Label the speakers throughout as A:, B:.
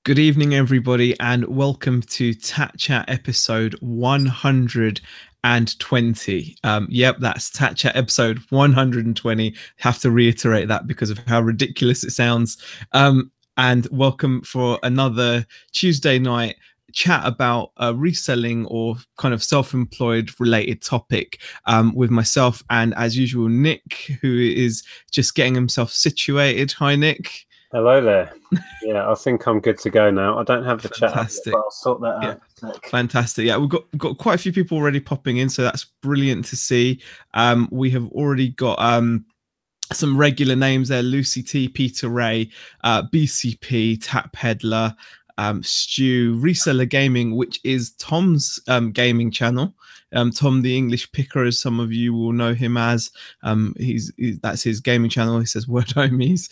A: Good evening, everybody, and welcome to Catchup episode 120. Yep, that's Catchup episode 120. Have to reiterate that because of how ridiculous it sounds. And welcome for another Tuesday night chat about reselling or kind of self-employed related topic with myself and, as usual, Nick, who is just getting himself situated. Hi, Nick.
B: Hello there. Yeah, I think I'm good to go now. I don't have the chat up yet,
A: Fantastic.
B: but I'll sort that
A: Yeah.
B: out in a sec.
A: Fantastic. Yeah, we've got quite a few people already popping in, so that's brilliant to see. We have already got some regular names there: Lucy T, Peter Ray, BCP, Tap Peddler, Stu, Reseller Gaming, which is Tom's gaming channel. Tom the English Picker, as some of you will know him as. That's his gaming channel. He says word homies.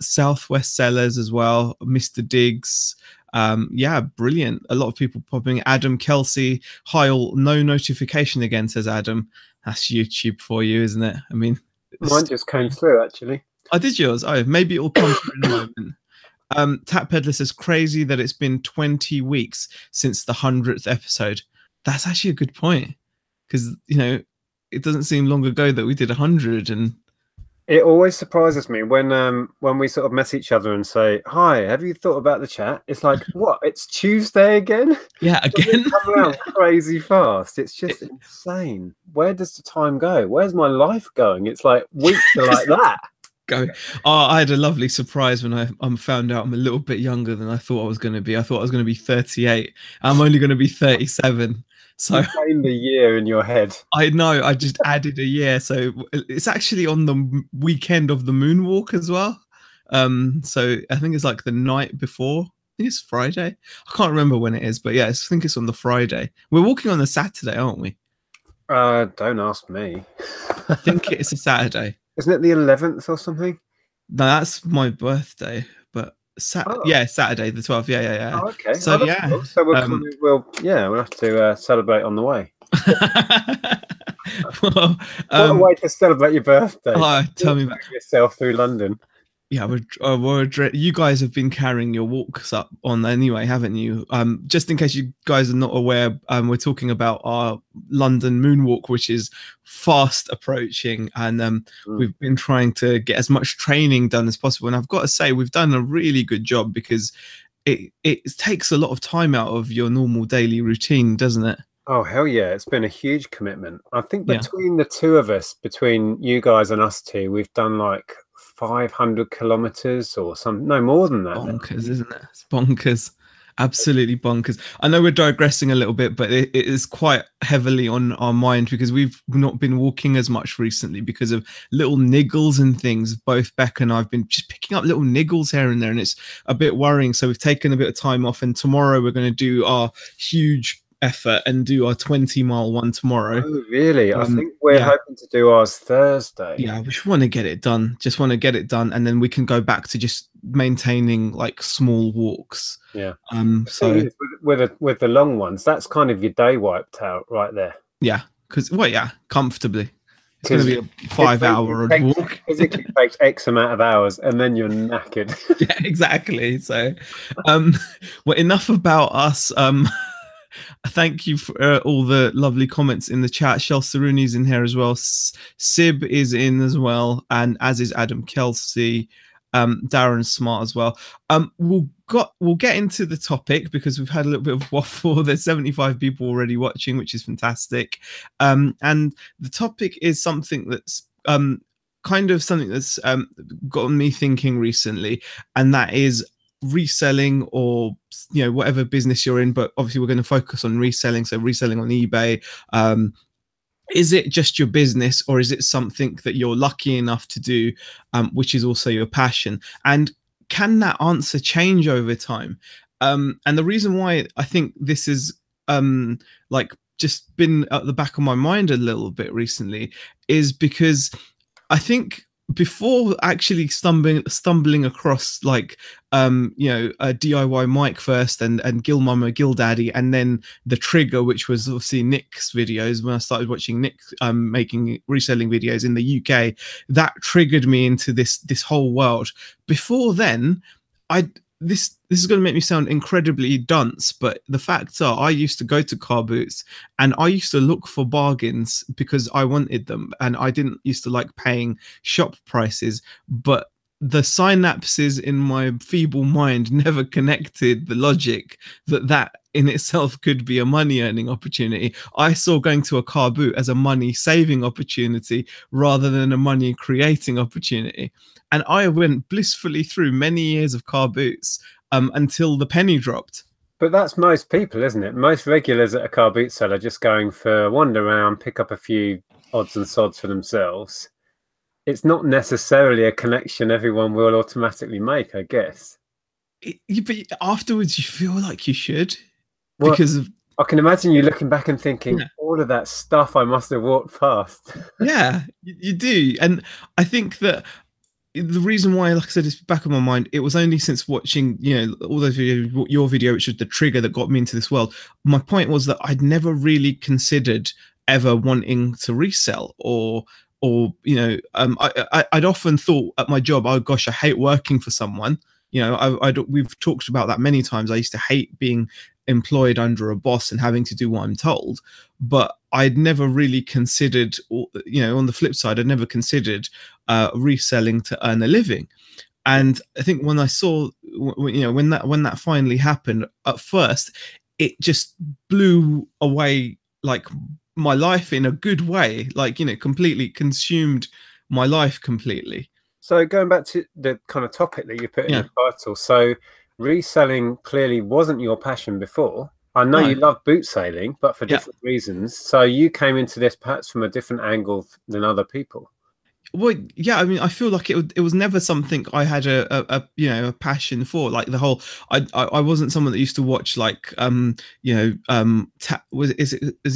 A: Southwest Sellers as well. Mr. Diggs. Yeah, brilliant. A lot of people popping. Adam Kelsey. Hi all. No notification again, says Adam. That's YouTube for you, isn't it? I mean,
B: Mine just came through, actually.
A: I did yours. Oh, maybe it'll come through in a moment. Tap Peddler says crazy that it's been 20 weeks since the 100th episode. That's actually a good point, because it doesn't seem long ago that we did 100. And
B: It always surprises me when we sort of mess each other and say, "Hi, have you thought about the chat?" It's like, what? It's Tuesday again?
A: yeah, again.
B: Come around crazy fast. It's just insane. Where does the time go? Where's my life going? It's like weeks are like that.
A: Go. Oh, I had a lovely surprise when I found out I'm a little bit younger than I thought I was going to be. I thought I was going to be 38. I'm only going to be 37. So
B: you gained a year in your head.
A: I know. I just added a year, so it's actually on the weekend of the Moonwalk as well. So I think it's like the night before. I think it's Friday. I can't remember when it is, but yeah, I think it's on the Friday. We're walking on the Saturday, aren't we?
B: Don't ask me.
A: I think it's a Saturday.
B: Isn't it the 11th or something?
A: No, that's my birthday, but yeah, Saturday the 12th. Yeah.
B: Oh, okay.
A: So
B: yeah. Cool. So we'll have to celebrate on the way.
A: Well,
B: what a way to celebrate your birthday!
A: Tell me about
B: yourself through London.
A: Yeah, you guys have been carrying your walks up on anyway, haven't you? Just in case you guys are not aware, we're talking about our London Moonwalk, which is fast approaching, and we've been trying to get as much training done as possible. And I've got to say, we've done a really good job, because it takes a lot of time out of your normal daily routine, doesn't it?
B: Oh, hell yeah. It's been a huge commitment. I think between the two of us, between you guys and us two, we've done like 500 kilometers or no more than that.
A: Bonkers, isn't it? It's bonkers. Absolutely bonkers. I know we're digressing a little bit, but it is quite heavily on our mind, because we've not been walking as much recently because of little niggles and things. Both Beck and I've been just picking up little niggles here and there, and it's a bit worrying. So we've taken a bit of time off, and tomorrow we're going to do our huge effort and do our 20-mile one tomorrow.
B: Oh, really? I think we're hoping to do ours Thursday.
A: Yeah, we just want to get it done. Just want to get it done, and then we can go back to just maintaining like small walks.
B: Yeah.
A: So
B: with the long ones, that's kind of your day wiped out right there.
A: Yeah, because comfortably. It's going to be a 5-hour walk.
B: Physically takes X amount of hours, and then you're knackered.
A: Yeah, exactly. So, well, enough about us. Thank you for all the lovely comments in the chat. Shel Saruni's in here as well. Sib is in as well, and as is Adam Kelsey. Darren Smart as well. We'll get into the topic, because we've had a little bit of waffle. There's 75 people already watching, which is fantastic. And the topic is something that's kind of something that's gotten me thinking recently, and that is reselling, or whatever business you're in, but obviously we're going to focus on reselling. So reselling on eBay. Is it just your business, or is it something that you're lucky enough to do, which is also your passion? And can that answer change over time? And the reason why I think this is like just been at the back of my mind a little bit recently is because I think before actually stumbling across like a DIY mic first, and Gill Mama, Gill Daddy, and then the trigger, which was obviously Nick's videos. When I started watching Nick making reselling videos in the UK, that triggered me into this whole world. Before then, this is going to make me sound incredibly dunce, but the facts are I used to go to car boots and I used to look for bargains because I wanted them, and I didn't used to like paying shop prices, but the synapses in my feeble mind never connected the logic that that in itself could be a money earning opportunity. I saw going to a car boot as a money saving opportunity rather than a money creating opportunity. And I went blissfully through many years of car boots until the penny dropped.
B: But that's most people, isn't it? Most regulars at a car boot seller just going for a wander around, pick up a few odds and sods for themselves. It's not necessarily a connection everyone will automatically make, I guess.
A: But afterwards, you feel like you should,
B: Well,
A: because of,
B: I can imagine you looking back and thinking,
A: yeah,
B: all of that stuff I must have walked past.
A: yeah, you do. And I think that the reason why, like I said, it's back of my mind, it was only since watching, all those videos, your video, which was the trigger that got me into this world. My point was that I'd never really considered ever wanting to resell, I'd often thought at my job, oh gosh, I hate working for someone. We've talked about that many times. I used to hate being employed under a boss and having to do what I'm told. But I'd never really considered, on the flip side, I'd never considered reselling to earn a living. And I think when I saw, when that finally happened, at first, it just blew away like my life in a good way, like, completely consumed my life completely.
B: So going back to the kind of topic that you put in
A: Yeah.
B: the title, so reselling clearly wasn't your passion before. I know
A: No.
B: you love boot sailing, but for different reasons. So you came into this perhaps from a different angle than other people.
A: Well, yeah, I mean, I feel like it was never something I had a passion for. Like the whole, I wasn't someone that used to watch like is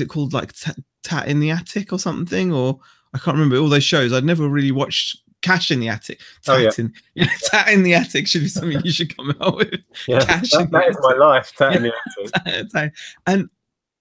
A: it called like Tat in the Attic or something, or I can't remember all those shows. I'd never really watched Cash in the Attic. Tat in the Attic should be something you should come out with.
B: Yeah, that is my life. Tat in the Attic.
A: And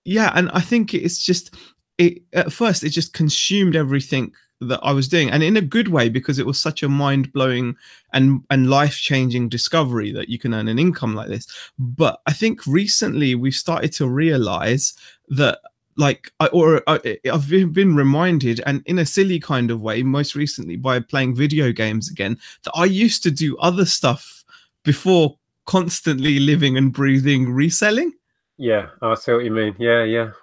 A: yeah, and I think it's just at first it just consumed everything that I was doing, and in a good way, because it was such a mind-blowing and life-changing discovery that you can earn an income like this. But I think recently we've started to realize that, like, I've been reminded, and in a silly kind of way, most recently by playing video games again, that I used to do other stuff before constantly living and breathing reselling.
B: Yeah, I see what you mean. Yeah.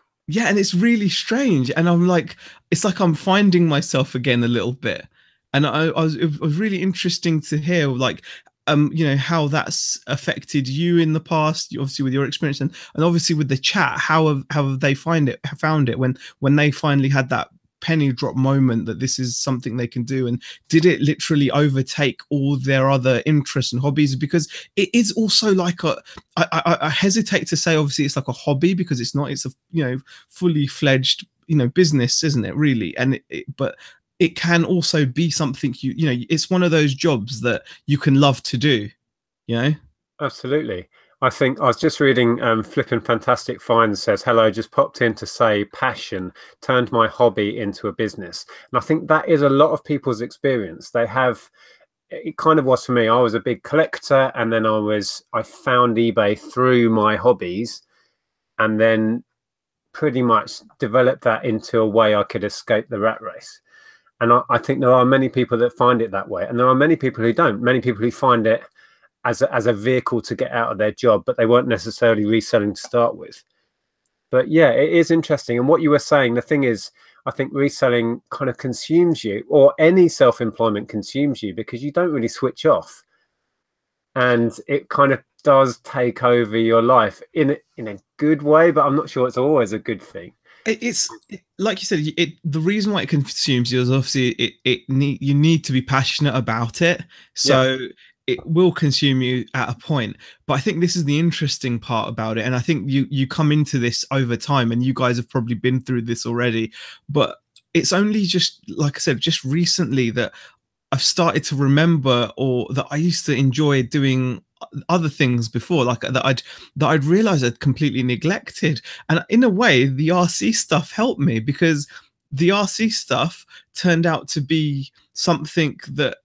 A: And it's really strange, and I'm like, it's like I'm finding myself again a little bit. And it was really interesting to hear, like, how that's affected you in the past, obviously with your experience, and obviously with the chat, how have they found it when they finally had that penny drop moment that this is something they can do, and did it literally overtake all their other interests and hobbies? Because it is also like I hesitate to say obviously it's like a hobby, because it's not, it's a fully fledged business, isn't it, really? And but it can also be something it's one of those jobs that you can love to do.
B: Absolutely. I think I was just reading Flippin' Fantastic Finds says, hello, just popped in to say passion turned my hobby into a business. And I think that is a lot of people's experience. They have, it kind of was for me. I was a big collector, and then I found eBay through my hobbies, and then pretty much developed that into a way I could escape the rat race. And I think there are many people that find it that way, and there are many people who don't. Many people who find it as a vehicle to get out of their job, but they weren't necessarily reselling to start with. But yeah, it is interesting. And what you were saying, the thing is, I think reselling kind of consumes you, or any self-employment consumes you, because you don't really switch off. And it kind of does take over your life in a good way, but I'm not sure it's always a good thing.
A: It's like you said, the reason why it consumes you is obviously you need to be passionate about it. So it will consume you at a point. But I think this is the interesting part about it. And I think you come into this over time, and you guys have probably been through this already. But it's only just, like I said, just recently that I've started to remember, or that I used to enjoy doing other things before, like that I'd realized I'd completely neglected. And in a way, the RC stuff helped me, because the RC stuff turned out to be something that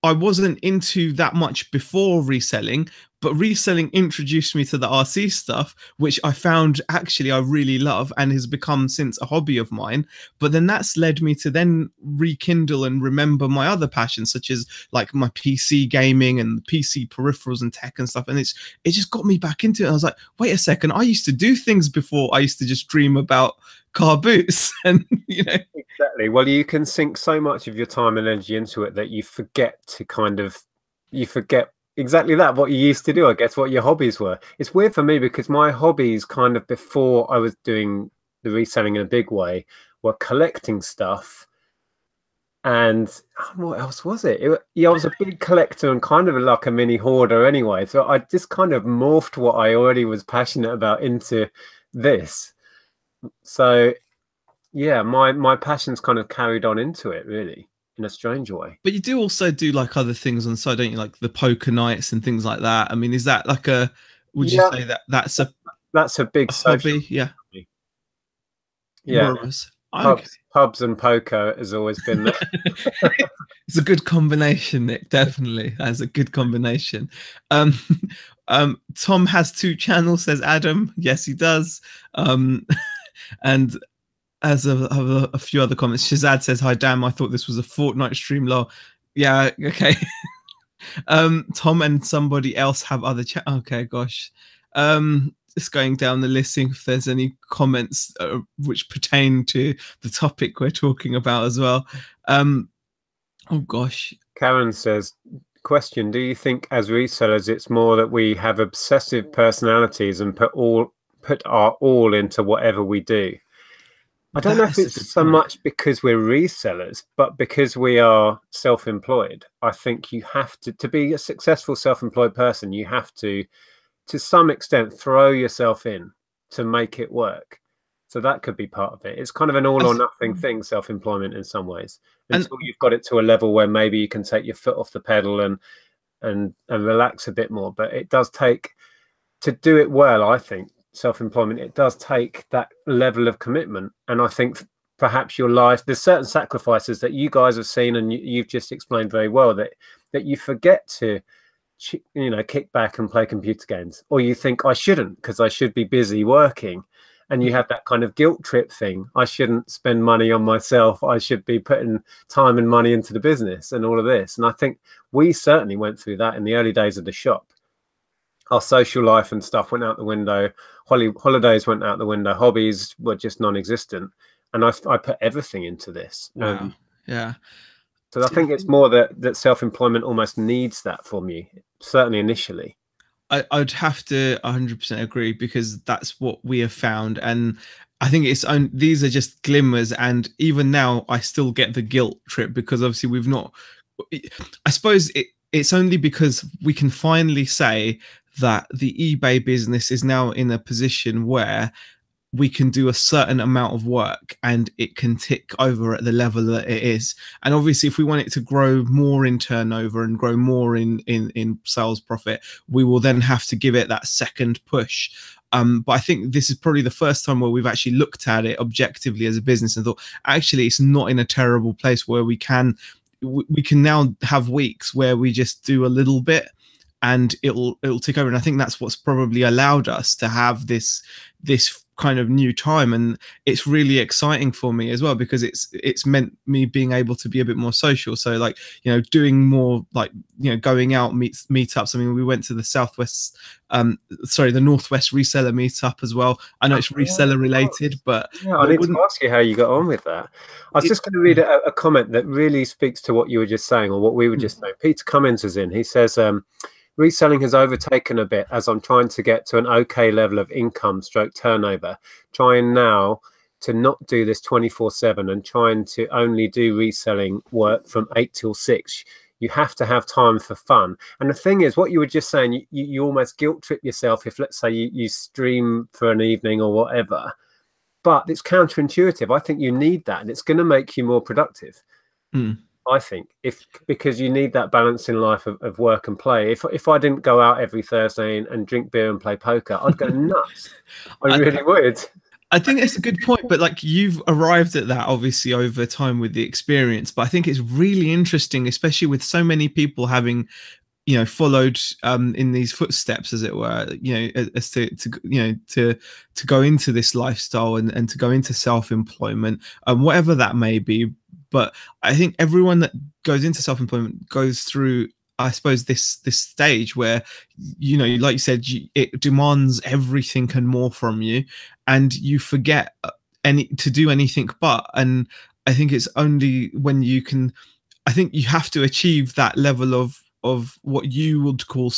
A: I wasn't into that much before reselling, but reselling introduced me to the RC stuff, which I found actually I really love and has become since a hobby of mine. But then that's led me to then rekindle and remember my other passions, such as like my PC gaming and PC peripherals and tech and stuff. And it just got me back into it. I was like, wait a second, I used to do things before. I used to just dream about car boots and
B: Exactly. Well, you can sink so much of your time and energy into it that you forget exactly that, what you used to do, I guess, what your hobbies were. It's weird for me because my hobbies kind of before I was doing the reselling in a big way were collecting stuff. And what else was it? Yeah, I was a big collector and kind of like a mini hoarder anyway. So I just kind of morphed what I already was passionate about into this. So yeah, my passion's kind of carried on into it, really, in a strange way.
A: But you do also do like other things on the side, don't you? Like the poker nights and things like that. I mean, is that like would you
B: Yeah,
A: say that that's
B: that's a big
A: a
B: social
A: hobby? Yeah.
B: hobby. Yeah,
A: Whereas, okay.
B: pubs and poker has always been there.
A: It's a good combination, Nick. Definitely. That's a good combination. Um, Tom has two channels, says Adam. Yes, he does. And as a few other comments, Shazad says, "Hi, damn, I thought this was a Fortnite stream, lol." Yeah, okay. Tom and somebody else have other chat. Okay, gosh. Just going down the list, seeing if there's any comments which pertain to the topic we're talking about as well. Oh gosh.
B: Karen says, question, do you think as resellers it's more that we have obsessive personalities and put our all into whatever we do? I don't know if it's so much because we're resellers, but because we are self-employed. I think you have to be a successful self-employed person, you have to some extent, throw yourself in to make it work. So that could be part of it. It's kind of an all or nothing thing, self-employment in some ways, until you've got it to a level where maybe you can take your foot off the pedal and relax a bit more. But it does take, to do it well, I think, self-employment, it does take that level of commitment. And I think perhaps your life, there's certain sacrifices that you guys have seen and you've just explained very well that you forget to, you know, kick back and play computer games, or you think I shouldn't because I should be busy working, and you have that kind of guilt trip thing. I shouldn't spend money on myself, I should be putting time and money into the business and all of this. And I think we certainly went through that in the early days of the shop. Our social life and stuff went out the window, holidays went out the window, hobbies were just non-existent, and I put everything into this.
A: Wow. Yeah.
B: So I think it's more that self-employment almost needs that from you, certainly initially.
A: I'd have to 100% agree, because that's what we have found. And I think these are just glimmers. And even now, I still get the guilt trip because obviously we've not, I suppose it's only because we can finally say that the eBay business is now in a position where we can do a certain amount of work and it can tick over at the level that it is. And obviously, if we want it to grow more in turnover and grow more in sales profit, we will then have to give it that second push. But I think this is probably the first time where we've actually looked at it objectively as a business and thought, actually, it's not in a terrible place, where we can now have weeks where we just do a little bit and it'll take over. And I think that's what's probably allowed us to have this kind of new time, and it's really exciting for me as well, because it's meant me being able to be a bit more social. So like, you know, doing more like, you know, going out meetups. I mean, we went to the the Northwest reseller meetup as well. I know it's reseller related, but
B: yeah, I need to ask you how you got on with that. I was just going to read a comment that really speaks to what you were just saying, or what we were just saying. Peter Cummins is in. He says, reselling has overtaken a bit as I'm trying to get to an okay level of income stroke turnover, trying now to not do this 24/7 and trying to only do reselling work from 8 till 6. You have to have time for fun. And the thing is, what you were just saying, you almost guilt trip yourself if, let's say, you stream for an evening or whatever. But it's counterintuitive. I think you need that, and it's going to make you more productive. I think because you need that balance in life of work and play. If I didn't go out every Thursday and drink beer and play poker, I'd go nuts. I really would.
A: I think it's a good point, but like you've arrived at that obviously over time with the experience. But I think it's really interesting, especially with so many people having, followed in these footsteps, as it were, as to to go into this lifestyle and to go into self-employment, whatever that may be. But I think everyone that goes into self-employment goes through, I suppose, this stage where, like you said, it demands everything and more from you, and you forget any to do anything but. And I think it's only when you can, I think you have to achieve that level of what you would call,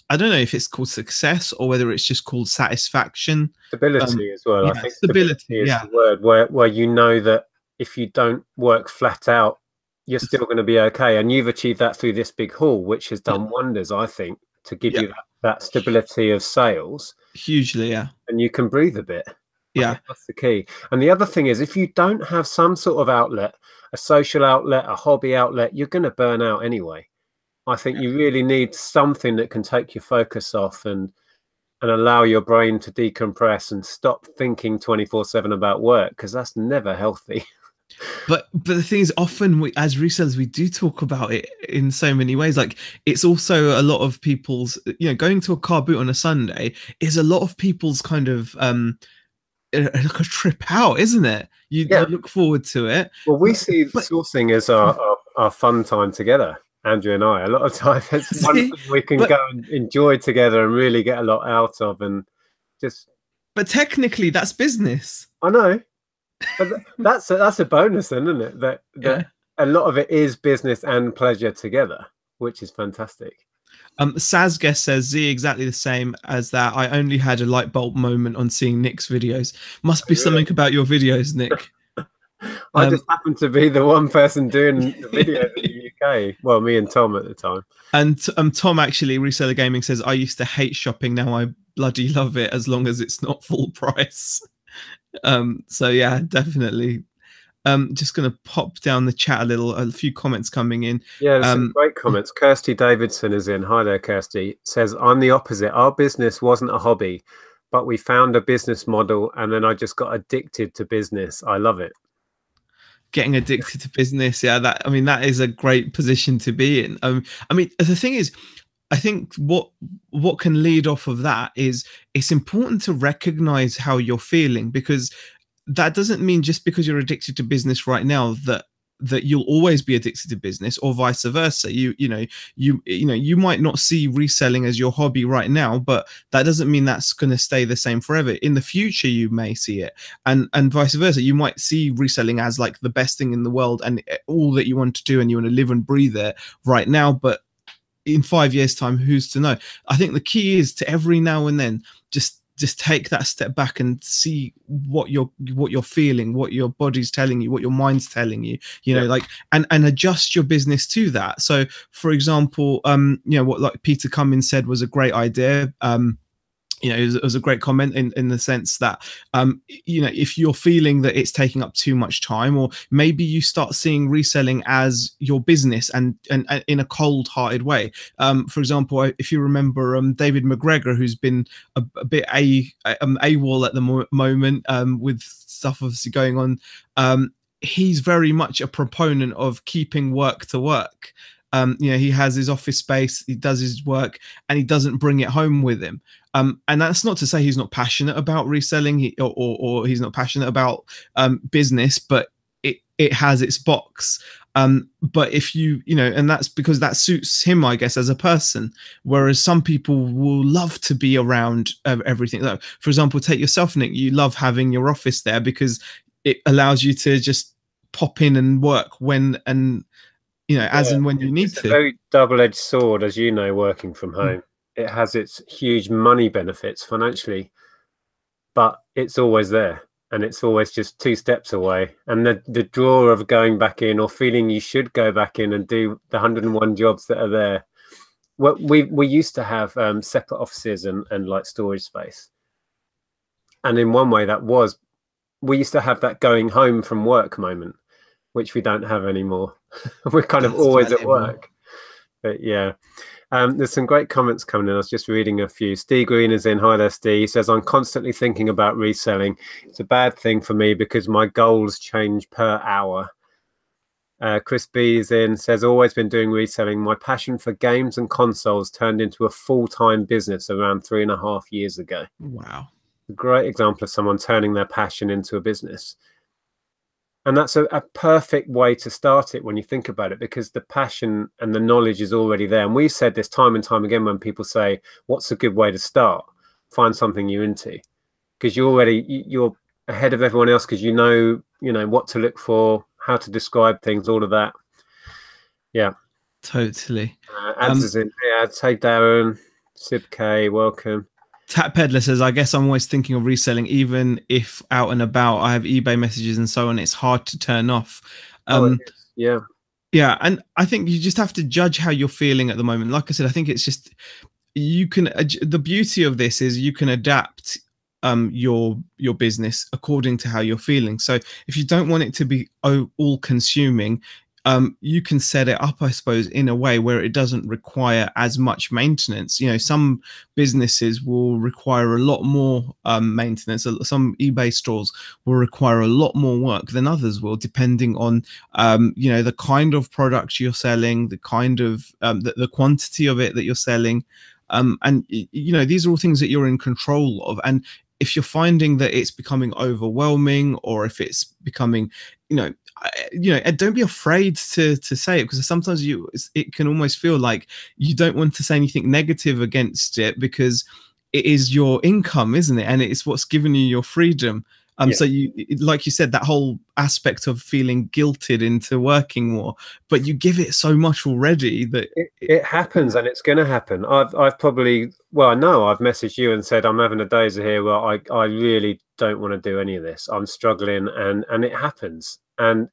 A: I don't know if it's called success or whether it's just called satisfaction.
B: Stability as well. I
A: Yeah,
B: think
A: stability.
B: stability is
A: Yeah,
B: the word, where you know that if you don't work flat out, you're still going to be okay. And you've achieved that through this big haul, which has
A: yeah,
B: done wonders, I think, to give
A: yeah,
B: you that stability of sales,
A: hugely. Yeah,
B: and you can breathe a bit. I
A: yeah.
B: think that's the key. And the other thing is, if you don't have some sort of outlet, a social outlet, a hobby outlet, you're going to burn out anyway. I think you really need something that can take your focus off and allow your brain to decompress and stop thinking 24/7 about work, because that's never healthy.
A: But the thing is, often we, as resellers, we do talk about it in so many ways. Like, it's also a lot of people's, going to a car boot on a Sunday is a lot of people's kind of like a trip out, isn't it? You
B: Yeah.
A: look forward to it.
B: Well, we see
A: But
B: sourcing as our fun time together, Andrew and I. A lot of time it's one
A: see,
B: thing we can
A: but
B: go and enjoy together and really get a lot out of, and just,
A: but technically that's business.
B: I know, but that's a bonus then, isn't it? That
A: Yeah.
B: a lot of it is business and pleasure together, which is fantastic.
A: Sazguest says Z exactly the same as that. I only had a light bulb moment on seeing Nick's videos. Must be something about your videos, Nick.
B: I just happened to be the one person doing the videos in the UK. Well, me and Tom at the time.
A: And Tom, actually, Reseller Gaming, says, I used to hate shopping. Now I bloody love it as long as it's not full price. So yeah, definitely. Just going to pop down the chat a few comments coming in.
B: Yeah, there's some great comments. Kirsty Davidson is in. Hi there, Kirsty. Says, I'm the opposite. Our business wasn't a hobby, but we found a business model, and then I just got addicted to business. I love it.
A: Getting addicted to business. Yeah, that is a great position to be in. The thing is, I think what can lead off of that is it's important to recognize how you're feeling, because that doesn't mean just because you're addicted to business right now that you'll always be addicted to business, or vice versa. You might not see reselling as your hobby right now, but that doesn't mean that's going to stay the same forever. In the future you may see it, and vice versa. You might see reselling as like the best thing in the world and all that you want to do, and you want to live and breathe it right now, but in 5 years time, who's to know? I think the key is to every now and then just take that step back and see what you're feeling, what your body's telling you, what your mind's telling you, like, and adjust your business to that. So for example, what like Peter Cummins said was a great idea. It was a great comment in the sense that, if you're feeling that it's taking up too much time, or maybe you start seeing reselling as your business and in a cold-hearted way. For example, if you remember David McGregor, who's been a bit AWOL at the moment with stuff obviously going on, he's very much a proponent of keeping work to work. He has his office space, he does his work, and he doesn't bring it home with him. And that's not to say he's not passionate about reselling, or he's not passionate about business, but it has its box. But if and that's because that suits him, I guess, as a person. Whereas some people will love to be around everything. Like, for example, take yourself, Nick. You love having your office there because it allows you to just pop in and work when and as and when you need
B: it's
A: to.
B: a very double-edged sword, as you know, working from home. It has its huge money benefits financially, but it's always there, and it's always just 2 steps away. And the draw of going back in, or feeling you should go back in and do the 101 jobs that are there. Well, we used to have separate offices and like storage space, and in one way we used to have that going home from work moment, which we don't have anymore. We're kind of always at work. But yeah. There's some great comments coming in. I was just reading a few. Steve Green is in. Hi there, Steve. He says, I'm constantly thinking about reselling. It's a bad thing for me because my goals change per hour. Chris B is in, says, always been doing reselling. My passion for games and consoles turned into a full-time business around 3.5 years ago.
A: Wow.
B: A great example of someone turning their passion into a business. And that's a perfect way to start it when you think about it, because the passion and the knowledge is already there. And we've said this time and time again when people say, what's a good way to start? Find something you're into, because you're ahead of everyone else, because you know what to look for, how to describe things, all of that. Yeah.
A: Totally.
B: Ads is in here. Hey, Darren. Sib K, welcome.
A: Tap Peddler says, I guess I'm always thinking of reselling, even if out and about. I have eBay messages and so on. It's hard to turn off.
B: Yeah.
A: Yeah. And I think you just have to judge how you're feeling at the moment. Like I said, I think it's just, the beauty of this is you can adapt your business according to how you're feeling. So if you don't want it to be all consuming, you can set it up, I suppose, in a way where it doesn't require as much maintenance. Some businesses will require a lot more maintenance. Some eBay stores will require a lot more work than others will, depending on the kind of products you're selling, the kind of the quantity of it that you're selling. And these are all things that you're in control of. And if you're finding that it's becoming overwhelming, or if it's becoming, don't be afraid to say it, because sometimes it can almost feel like you don't want to say anything negative against it, because it is your income, isn't it? And it's what's given you your freedom. So like you said, that whole aspect of feeling guilted into working more, but you give it so much already that
B: it happens, and it's going to happen. I've probably, I know I've messaged you and said I'm having a days here where I really don't want to do any of this. I'm struggling, and it happens. And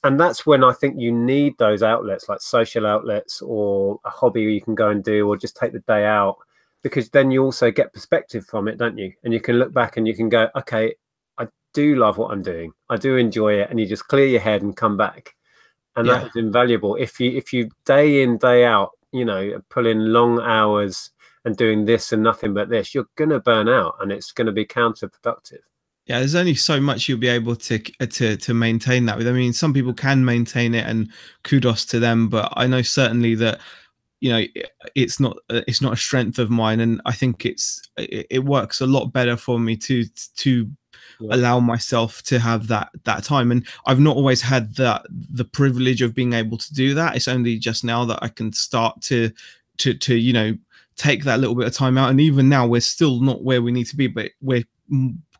B: that's when I think you need those outlets, like social outlets or a hobby you can go and do, or just take the day out, because then you also get perspective from it, don't you? And you can look back and you can go, okay, I do love what I'm doing. I do enjoy it. And you just clear your head and come back. And that is invaluable. If you day in, day out, pull in long hours and doing this and nothing but this, you're going to burn out, and it's going to be counterproductive.
A: Yeah, there's only so much you'll be able to maintain that with. I mean, some people can maintain it, and kudos to them. But I know certainly that it's not a strength of mine, and I think it works a lot better for me to allow myself to have that time. And I've not always had the privilege of being able to do that. It's only just now that I can start to take that little bit of time out. And even now, we're still not where we need to be, but we're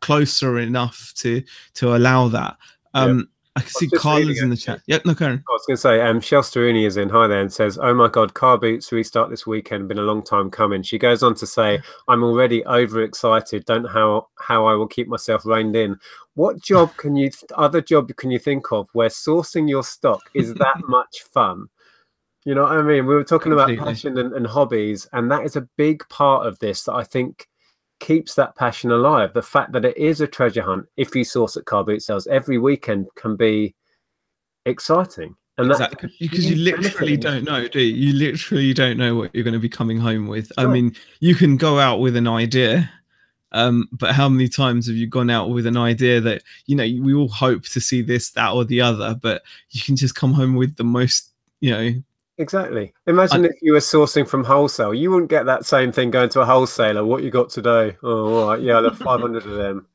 A: closer enough to allow that. I can see Carla's in the chat. Yep, no, Karen.
B: I was going to say, Shel Staruni is in. Hi there, and says, "Oh my God, car boots restart this weekend. Been a long time coming." She goes on to say, "I'm already overexcited. Don't know how I will keep myself reined in." What other job can you think of where sourcing your stock is that much fun? You know what I mean? We were talking about passion and hobbies, and that is a big part of this that I think keeps that passion alive. The fact that it is a treasure hunt, if you source at car boot sales every weekend, can be exciting. And
A: exactly, because you literally don't know, do you? You literally don't know what you're going to be coming home with. Sure. I mean, you can go out with an idea, but how many times have you gone out with an idea that we all hope to see this, that, or the other, but you can just come home with the most,
B: Exactly. Imagine if you were sourcing from wholesale. You wouldn't get that same thing going to a wholesaler. What you got today? Oh, all right. Yeah, I left 500 of them.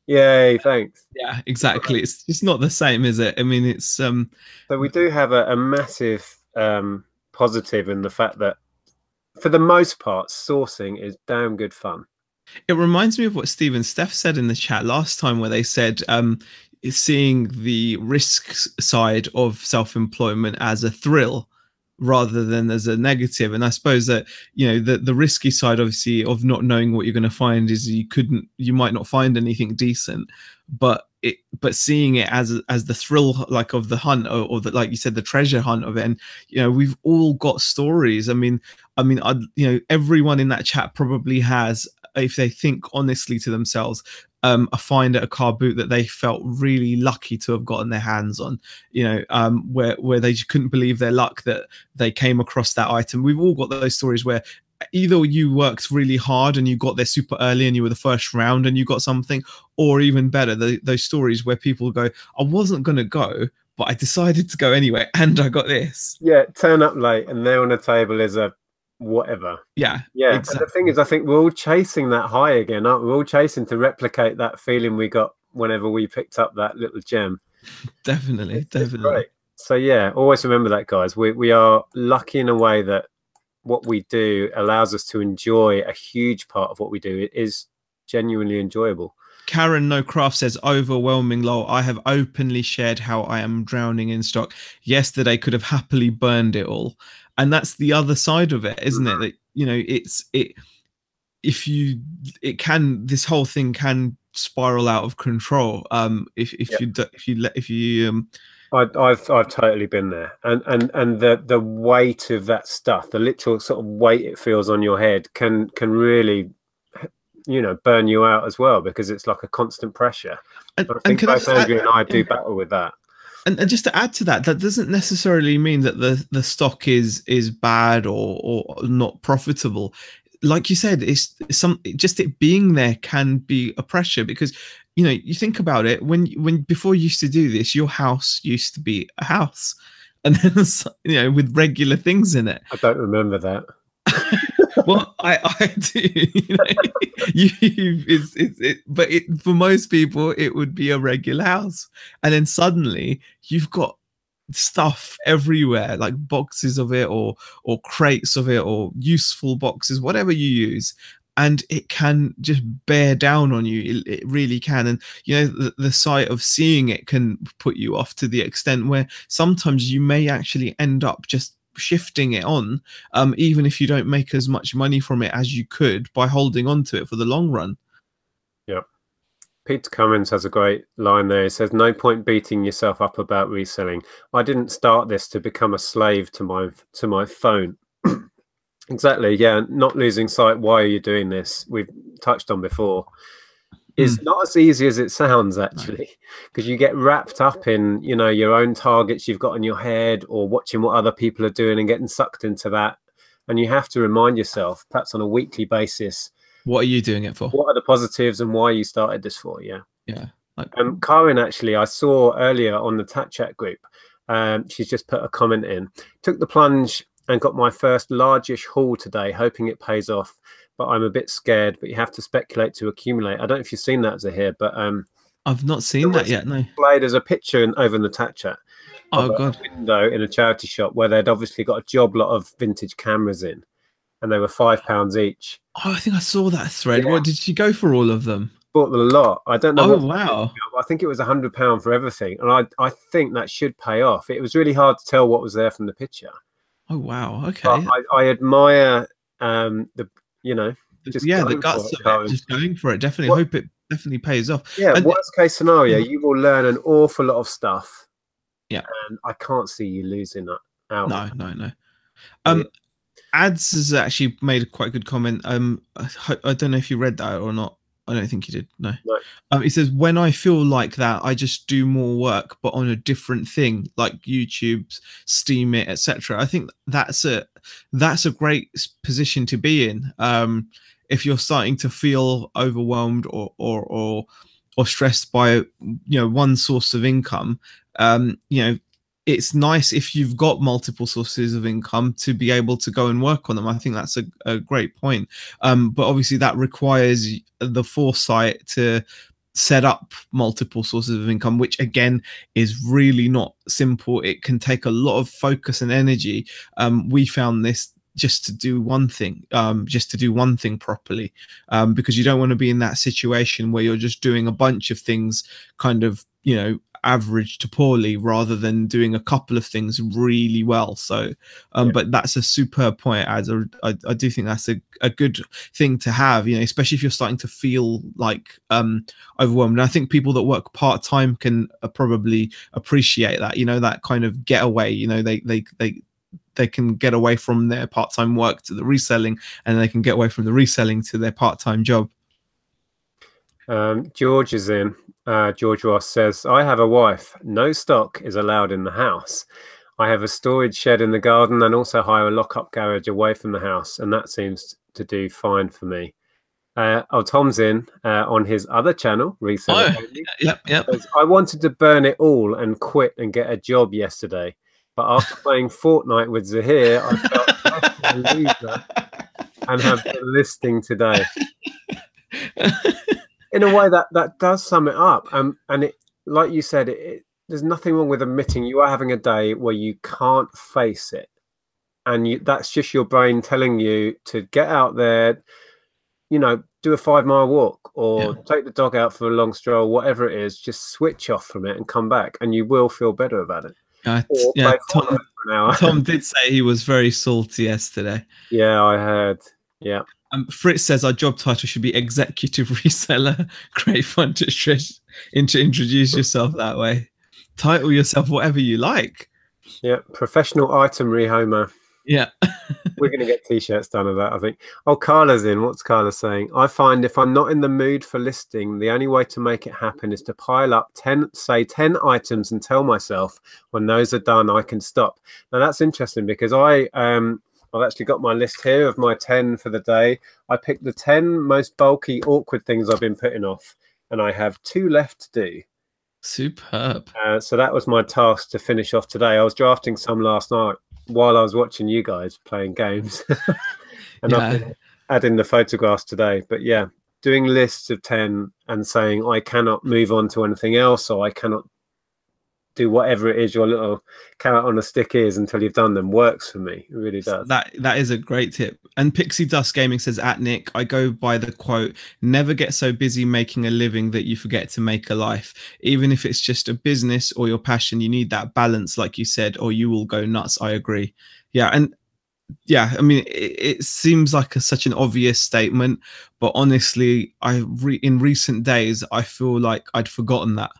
B: Yay, thanks.
A: Yeah, exactly. It's not the same, is it? I mean, it's
B: So we do have a massive positive in the fact that, for the most part, sourcing is damn good fun.
A: It reminds me of what Steve and Steph said in the chat last time, where they said seeing the risk side of self-employment as a thrill rather than as a negative. And I suppose that the risky side, obviously, of not knowing what you're going to find is you might not find anything decent, but seeing it as the thrill, like, of the hunt, or the, like you said, the treasure hunt of it. And we've all got stories. I mean everyone in that chat probably has if they think honestly to themselves, a find at a car boot that they felt really lucky to have gotten their hands on, where they just couldn't believe their luck that they came across that item. We've all got those stories where either you worked really hard and you got there super early and you were the first round and you got something, or even better, those stories where people go, I wasn't going to go, but I decided to go anyway and I got this.
B: Yeah, turn up late and there on the table is a whatever.
A: Yeah,
B: Yeah,
A: exactly.
B: and the thing is, I think we're all chasing that high again, aren't we? We're all chasing to replicate that feeling we got whenever we picked up that little gem.
A: Definitely.
B: It's great. So yeah, always remember that, guys. We are lucky in a way that what we do allows us to enjoy a huge part of what we do. It is genuinely enjoyable.
A: Karen No Craft says, overwhelming lol. I have openly shared how I am drowning in stock. Yesterday could have happily burned it all. And that's the other side of it, isn't it? That, this whole thing can spiral out of control.
B: I've totally been there, and the weight of that stuff, the literal sort of weight it feels on your head can really, burn you out as well, because it's like a constant pressure. I think both Andrew and I do battle with that.
A: And just to add to that, that doesn't necessarily mean that the stock is bad or not profitable. Like you said, it's just it being there can be a pressure, because you think about it, when before you used to do this, your house used to be a house, and then with regular things in it.
B: I don't remember that.
A: Well, I do. But for most people, it would be a regular house, and then suddenly you've got stuff everywhere, like boxes of it or crates of it or useful boxes, whatever you use, and it can just bear down on you. It really can. And the sight of seeing it can put you off to the extent where sometimes you may actually end up just shifting it on, even if you don't make as much money from it as you could by holding on to it for the long run.
B: Yeah. Peter Cummins has a great line there. He says, no point beating yourself up about reselling. I didn't start this to become a slave to my phone. Exactly. Yeah. Not losing sight. Why are you doing this? We've touched on before. It's not as easy as it sounds, actually, because you get wrapped up in, your own targets you've got in your head, or watching what other people are doing and getting sucked into that. And you have to remind yourself, perhaps on a weekly basis,
A: what are you doing it for?
B: What are the positives and why you started this for? Yeah.
A: Yeah.
B: Karen, actually, I saw earlier on the Catchup group, she's just put a comment in. Took the plunge and got my first largish haul today, hoping it pays off. But I'm a bit scared. But you have to speculate to accumulate. I don't know if you've seen that as a here, but
A: I've not seen that yet. No.
B: There's a picture over in the Catchup of a window in a charity shop where they'd obviously got a job lot of vintage cameras in, and they were £5 each.
A: Oh, I think I saw that thread. Yeah. What did she go for all of them?
B: Bought them a lot. I don't know.
A: Oh, wow.
B: I think it was £100 for everything, and I think that should pay off. It was really hard to tell what was there from the picture.
A: Oh, wow. Okay.
B: I admire
A: the guts of it, just going for it. Definitely hope it definitely pays off.
B: Yeah. And worst case scenario, you will learn an awful lot of stuff.
A: Yeah.
B: And I can't see you losing that out.
A: No. Ads has actually made a quite good comment. I don't know if you read that or not. I don't think you did. No. He says, when I feel like that, I just do more work, but on a different thing, like YouTube, Steam it, etc. I think that's a great position to be in. If you're starting to feel overwhelmed or stressed by one source of income, it's nice if you've got multiple sources of income to be able to go and work on them. I think that's a great point. But obviously that requires the foresight to set up multiple sources of income, which again is really not simple. It can take a lot of focus and energy. We found this just to do one thing properly, because you don't want to be in that situation where you're just doing a bunch of things kind of, average to poorly, rather than doing a couple of things really well. So but that's a superb point, as I do think that's a good thing to have, especially if you're starting to feel like overwhelmed. And I think people that work part-time can probably appreciate that, that kind of getaway. they can get away from their part-time work to the reselling, and they can get away from the reselling to their part-time job.
B: George is in. George Ross says, I have a wife. No stock is allowed in the house. I have a storage shed in the garden and also hire a lock-up garage away from the house, and that seems to do fine for me. Tom's in on his other channel, Reselling.
A: Yep.
B: Says, I wanted to burn it all and quit and get a job yesterday, but after playing Fortnite with Zahir, I felt less of a loser and have been listing today. In a way, that does sum it up. And it, like you said, there's nothing wrong with admitting you are having a day where you can't face it, and that's just your brain telling you to get out there, do a 5-mile walk or take the dog out for a long stroll, whatever it is. Just switch off from it and come back, and you will feel better about it.
A: Tom did say he was very salty yesterday.
B: Yeah, I heard. Yeah.
A: Fritz says our job title should be executive reseller. Great fun to introduce yourself that way. Title yourself whatever you like.
B: Yeah, professional item rehomer.
A: Yeah.
B: We're going to get t-shirts done of that, I think. Oh, Carla's in. What's Carla saying? I find if I'm not in the mood for listing, the only way to make it happen is to pile up 10 items and tell myself when those are done, I can stop. Now, that's interesting because I've actually got my list here of my 10 for the day. I picked the 10 most bulky, awkward things I've been putting off, and I have 2 left to do.
A: Superb.
B: So that was my task to finish off today. I was drafting some last night while I was watching you guys playing games. And I've been adding the photographs today. But yeah, doing lists of 10 and saying I cannot move on to anything else, or I cannot do whatever it is your little carrot on a stick is until you've done them works for me. It really does.
A: That is a great tip. And Pixie Dust Gaming says, at Nick, I go by the quote, never get so busy making a living that you forget to make a life. Even if it's just a business or your passion, you need that balance, like you said, or you will go nuts. I agree. Yeah. And yeah, I mean, it seems like such an obvious statement, but honestly, in recent days, I feel like I'd forgotten that.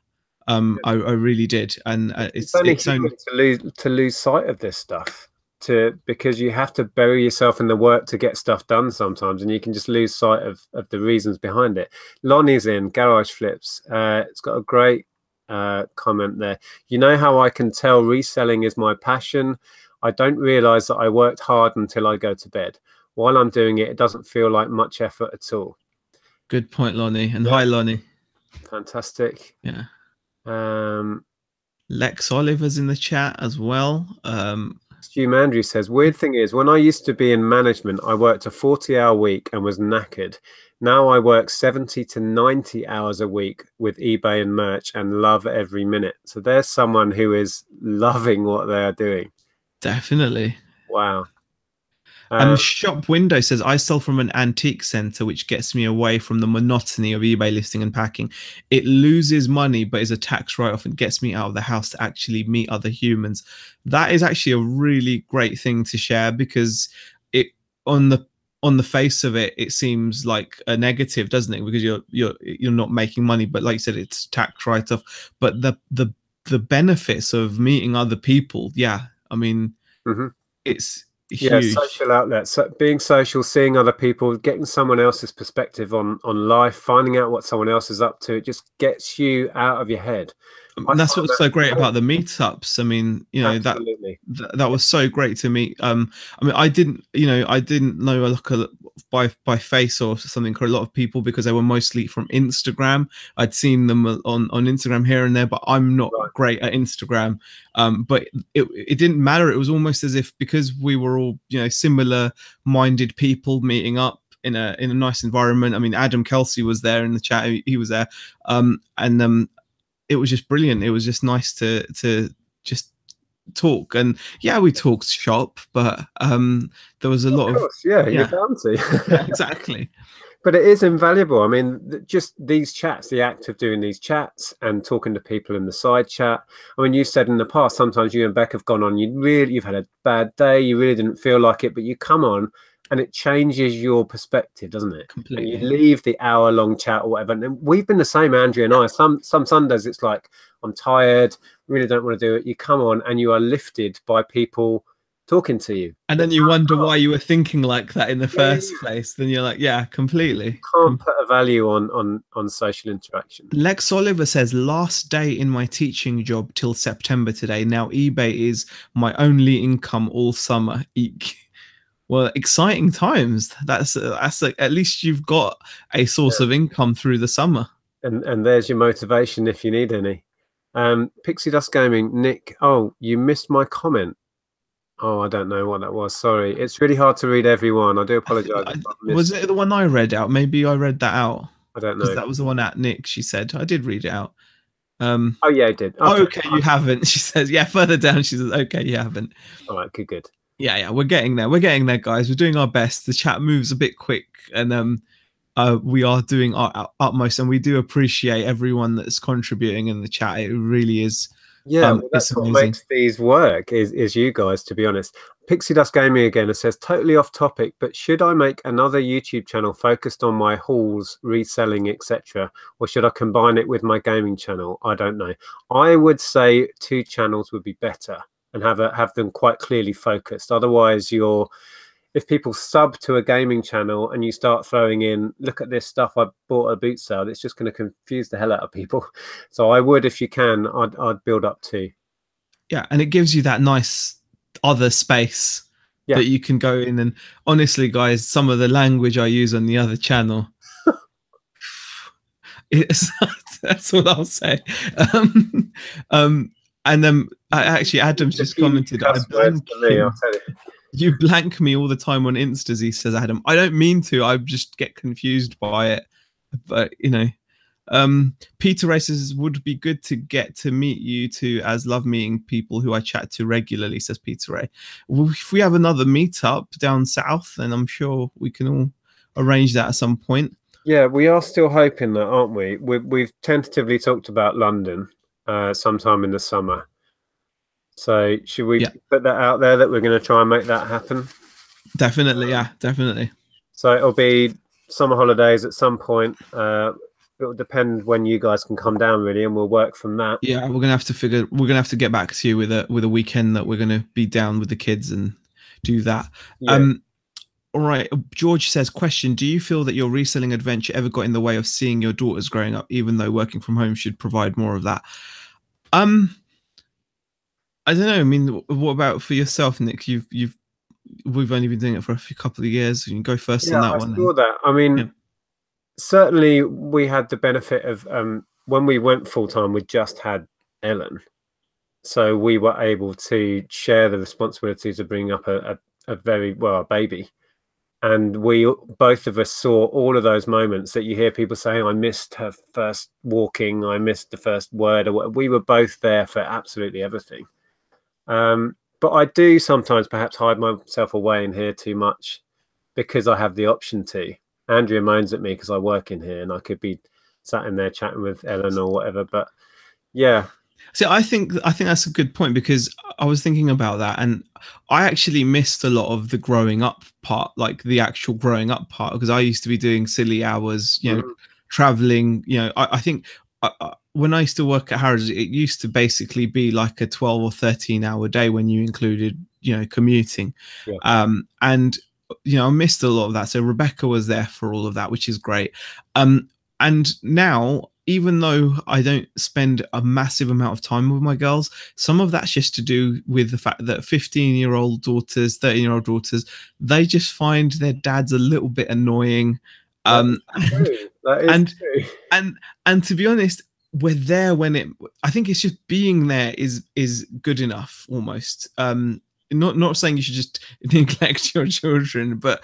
A: I really did, and it's only
B: to lose sight of this stuff, because you have to bury yourself in the work to get stuff done sometimes, and you can just lose sight of the reasons behind it. Lonnie's in Garage Flips. It's got a great comment there. You know how I can tell reselling is my passion? I don't realize that I worked hard until I go to bed. While I'm doing it, it doesn't feel like much effort at all.
A: Good point, Lonnie. And hi, Lonnie.
B: Fantastic.
A: Yeah. Lex Oliver's in the chat as well.
B: Stu Mandrew says, weird thing is, when I used to be in management, I worked a 40-hour week and was knackered. Now I work 70 to 90 hours a week with eBay and merch and love every minute. So there's someone who is loving what they are doing.
A: Definitely.
B: Wow.
A: Shop Window says, I sell from an antique center, which gets me away from the monotony of eBay listing and packing. It loses money, but is a tax write-off and gets me out of the house to actually meet other humans. That is actually a really great thing to share, because it on the face of it, it seems like a negative, doesn't it? Because you're not making money, but like you said, it's tax write-off. But the benefits of meeting other people, yeah, I mean, it's huge.
B: Social outlets, being social, seeing other people, getting someone else's perspective on life, finding out what someone else is up to. It just gets you out of your head.
A: And that's what's so great about the meetups. I mean, that was so great to meet. I mean, I didn't know by face or something a lot of people, because they were mostly from Instagram. I'd seen them on Instagram here and there, but I'm not great at Instagram. But it didn't matter. It was almost as if, because we were all similar minded people meeting up in a nice environment. I mean, Adam Kelsey was there in the chat. He was there, it was just brilliant. It was just nice to just talk, and we talked shop, but there was a lot of
B: you're bound to.
A: Yeah, exactly.
B: But it is invaluable. I mean, just these chats, the act of doing these chats and talking to people in the side chat. I mean, you said in the past, sometimes you and Beck have gone on, you've had a bad day, you really didn't feel like it, but you come on and it changes your perspective, doesn't it?
A: Completely.
B: And you leave the hour-long chat or whatever. And we've been the same, Andrea and I. Some Sundays it's like, I'm tired, really don't want to do it. You come on and you are lifted by people talking to you.
A: And then you wonder why you were thinking like that in the first place. Then you're like, yeah, completely.
B: Can't put a value on social interaction.
A: Lex Oliver says, last day in my teaching job till September today. Now eBay is my only income all summer. Eek. Well, exciting times. That's like, at least you've got a source of income through the summer.
B: And there's your motivation if you need any. Pixie Dust Gaming, Nick. Oh, you missed my comment. Oh, I don't know what that was. Sorry. It's really hard to read everyone. I do apologize.
A: Was it the one I read out? Maybe I read that out.
B: I don't know.
A: Because that was the one at Nick, she said. I did read it out.
B: Oh, yeah, I did.
A: Okay, you haven't. She says, yeah, further down, she says, okay, you haven't.
B: All right, good.
A: Yeah, we're getting there. We're getting there, guys. We're doing our best. The chat moves a bit quick, and we are doing our utmost, and we do appreciate everyone that's contributing in the chat. It really is.
B: Yeah, well, that's what makes these work is you guys, to be honest. Pixie Dust Gaming again, it says, totally off topic, but should I make another YouTube channel focused on my hauls, reselling, etc., or should I combine it with my gaming channel? I don't know. I would say 2 channels would be better and have them quite clearly focused. Otherwise, if people sub to a gaming channel and you start throwing in, look at this stuff I bought at a boot sale, it's just going to confuse the hell out of people. So I would, if you can, I'd build up 2.
A: Yeah, and it gives you that nice other space that you can go in. And honestly, guys, some of the language I use on the other channel, that's what I'll say. And then actually, Adam's just commented, you blank me all the time on Instas, he says, Adam. I don't mean to. I just get confused by it. But, you know, Peter Ray says, would be good to get to meet you two, as love meeting people who I chat to regularly, says Peter Ray. Well, if we have another meetup down south, then I'm sure we can all arrange that at some point.
B: Yeah, we are still hoping that, aren't we? We've tentatively talked about London sometime in the summer. So should we put that out there that we're going to try and make that happen?
A: Definitely, yeah, definitely.
B: So it'll be summer holidays at some point. It'll depend when you guys can come down, really, and we'll work from that.
A: Yeah, we're gonna have to get back to you with a weekend that we're gonna be down with the kids and do that. Yeah. All right. George says, question: do you feel that your reselling adventure ever got in the way of seeing your daughters growing up, even though working from home should provide more of that? I don't know. I mean, what about for yourself, Nick? We've only been doing it for a couple of years. You can go first on that one.
B: I saw that. I mean, certainly we had the benefit of when we went full time, we just had Ellen, so we were able to share the responsibilities of bringing up a baby, and we both of us saw all of those moments that you hear people saying, I missed her first walking, I missed the first word, or whatever. We were both there for absolutely everything. But I do sometimes perhaps hide myself away in here too much because I have the option to. Andrea moans at me because I work in here and I could be sat in there chatting with Ellen or whatever. But yeah.
A: See, I think that's a good point, because I was thinking about that, and I actually missed a lot of the growing up part, like the actual growing up part, because I used to be doing silly hours, you know, traveling. You know, I think when I used to work at Harrods, it used to basically be like a 12 or 13-hour day when you included, you know, commuting. And you know, I missed a lot of that. So Rebecca was there for all of that, which is great. And now, even though I don't spend a massive amount of time with my girls, some of that's just to do with the fact that 15-year-old daughters, 13-year-old daughters, they just find their dads a little bit annoying.
B: That is true.
A: And to be honest, we're there when I think it's just being there is good enough almost. Not saying you should just neglect your children, but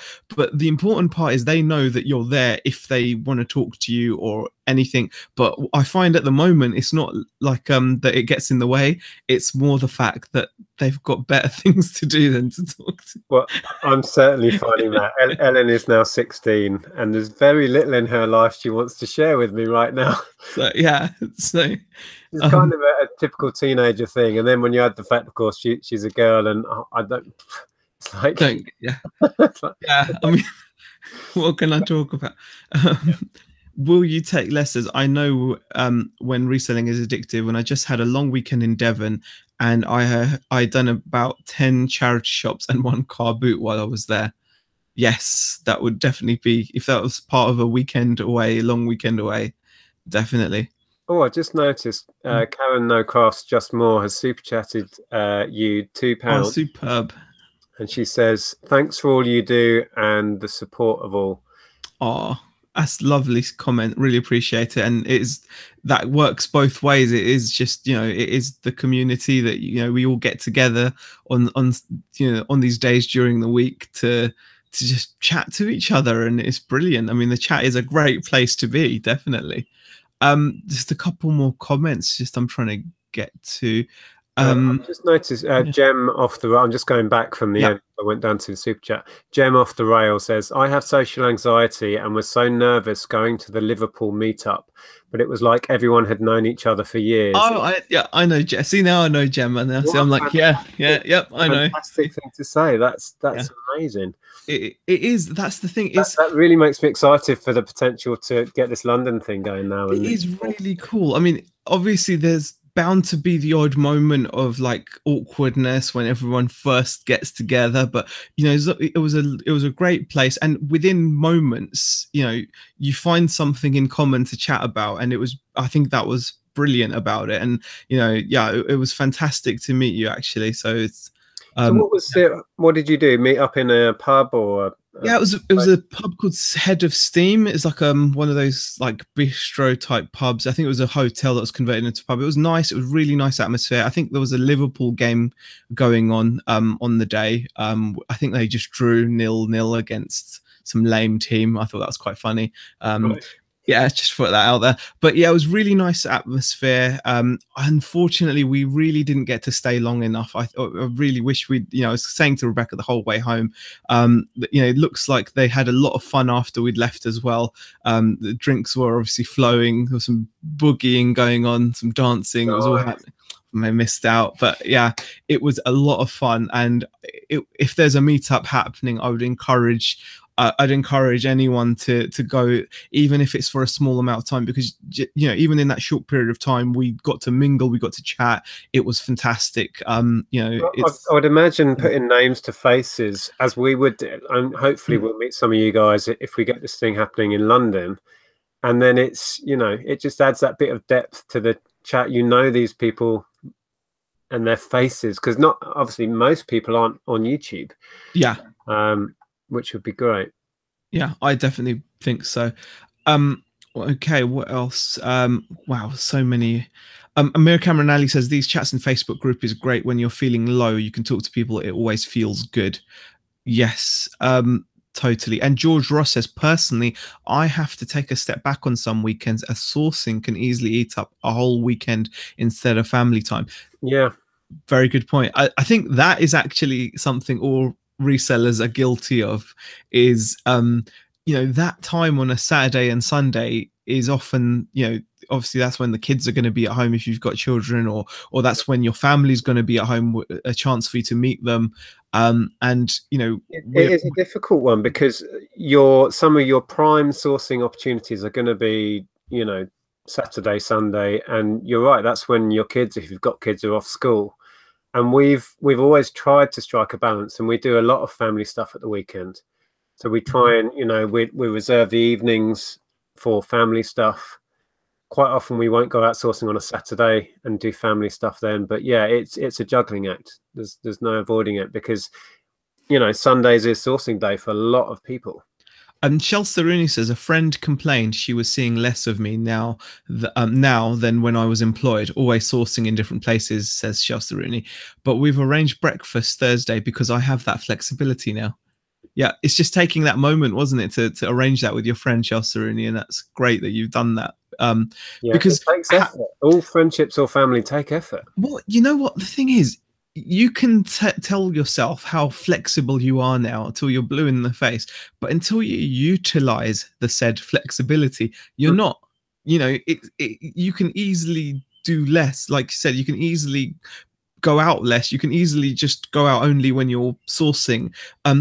A: the important part is they know that you're there if they want to talk to you or anything. But I find at the moment it's not like that it gets in the way. It's more the fact that they've got better things to do than to talk to.
B: Well, I'm certainly finding that. Ellen is now 16 and there's very little in her life she wants to share with me right now.
A: So yeah,
B: it's kind of a typical teenager thing. And then when you add the fact, of course, she's a girl, and I don't. It's like,
A: yeah. I mean, what can I talk about? Will you take lessons? I know when reselling is addictive. When I just had a long weekend in Devon, and I done about 10 charity shops and one car boot while I was there. Yes, that would definitely be, if that was part of a weekend away, long weekend away, definitely.
B: Oh, I just noticed Karen No Crafts Just More has super chatted you
A: Oh,
B: £2,
A: superb.
B: and she says, "Thanks for all you do and the support of all."
A: Oh, that's lovely comment. Really appreciate it. And it's that works both ways. It is just, it is the community that, we all get together on on these days during the week to just chat to each other, and it's brilliant. I mean, the chat is a great place to be, definitely. Just a couple more comments, just I'm trying to get to.
B: I've just noticed
A: Yeah.
B: Gem off the. I'm just going back from the
A: Yeah.
B: end. I went down to the super chat. Gem off the rail says, "I have social anxiety and was so nervous going to the Liverpool meetup, but it was like everyone had known each other for years."
A: Oh, I know. See, now I know Gemma. Now, see,
B: What
A: I'm
B: a
A: like, yeah, yep, I know.
B: fantastic thing to say. That's
A: Yeah,
B: amazing.
A: it is. That's the thing.
B: That really makes me excited for the potential to get this London thing going now.
A: It
B: And
A: is really cool. I mean, obviously, there's bound to be the odd moment of like awkwardness when everyone first gets together, but it was a great place, and within moments, you find something in common to chat about, and I think that was brilliant about it, and yeah, it was fantastic to meet you actually. So it's
B: so, what was it? What did you do? Meet up in a pub or
A: Yeah, it was a pub called Head of Steam. It's like one of those like bistro type pubs. I think it was a hotel that was converted into a pub. It was nice. It was really nice atmosphere. I think there was a Liverpool game going on the day. I think they just drew 0-0 against some lame team. I thought that was quite funny.
B: Right.
A: Yeah, just put that out there. But yeah, it was really nice atmosphere. Unfortunately, we really didn't get to stay long enough. I really wish we'd, I was saying to Rebecca the whole way home, it looks like they had a lot of fun after we'd left as well. The drinks were obviously flowing. There was some boogieing going on, some dancing. It was all happening. I missed out, but yeah, it was a lot of fun. And if there's a meetup happening, I'd encourage anyone to go, even if it's for a small amount of time, because even in that short period of time, we got to mingle, we got to chat. It was fantastic. I
B: would imagine putting names to faces as we would do, and hopefully we'll meet some of you guys if we get this thing happening in London. And then it's it just adds that bit of depth to the chat. These people and their faces, because not obviously most people aren't on YouTube.
A: Yeah.
B: Which would be great.
A: Yeah, I definitely think so. Okay, what else? Wow, so many. Amir Cameron Ali says these chats and Facebook group is great when you're feeling low. You can talk to people. It always feels good. Yes, totally. And George Ross says, personally, I have to take a step back on some weekends as sourcing can easily eat up a whole weekend instead of family time.
B: Yeah.
A: Very good point. I think that is actually something all resellers are guilty of, is that time on a Saturday and Sunday is often, obviously that's when the kids are going to be at home if you've got children, or that's when your family's going to be at home, a chance for you to meet them. And
B: it is a difficult one, because some of your prime sourcing opportunities are going to be Saturday, Sunday, and you're right, that's when your kids, if you've got kids, are off school. And we've always tried to strike a balance, and we do a lot of family stuff at the weekend. So we try and we reserve the evenings for family stuff. Quite often we won't go out sourcing on a Saturday and do family stuff then. But yeah, it's a juggling act. There's no avoiding it, because Sundays is sourcing day for a lot of people.
A: Shel Saruni says a friend complained she was seeing less of me now than when I was employed, always sourcing in different places, says Shel Saruni. But we've arranged breakfast Thursday because I have that flexibility now. Yeah, it's just taking that moment, wasn't it, to arrange that with your friend Shel Saruni, and that's great that you've done that. Because
B: it takes effort. All friendships or family take effort.
A: Well, you know what the thing is, you can tell yourself how flexible you are now until you're blue in the face, but until you utilize the said flexibility, you're not. You can easily do less. Like you said, you can easily go out less. You can easily just go out only when you're sourcing.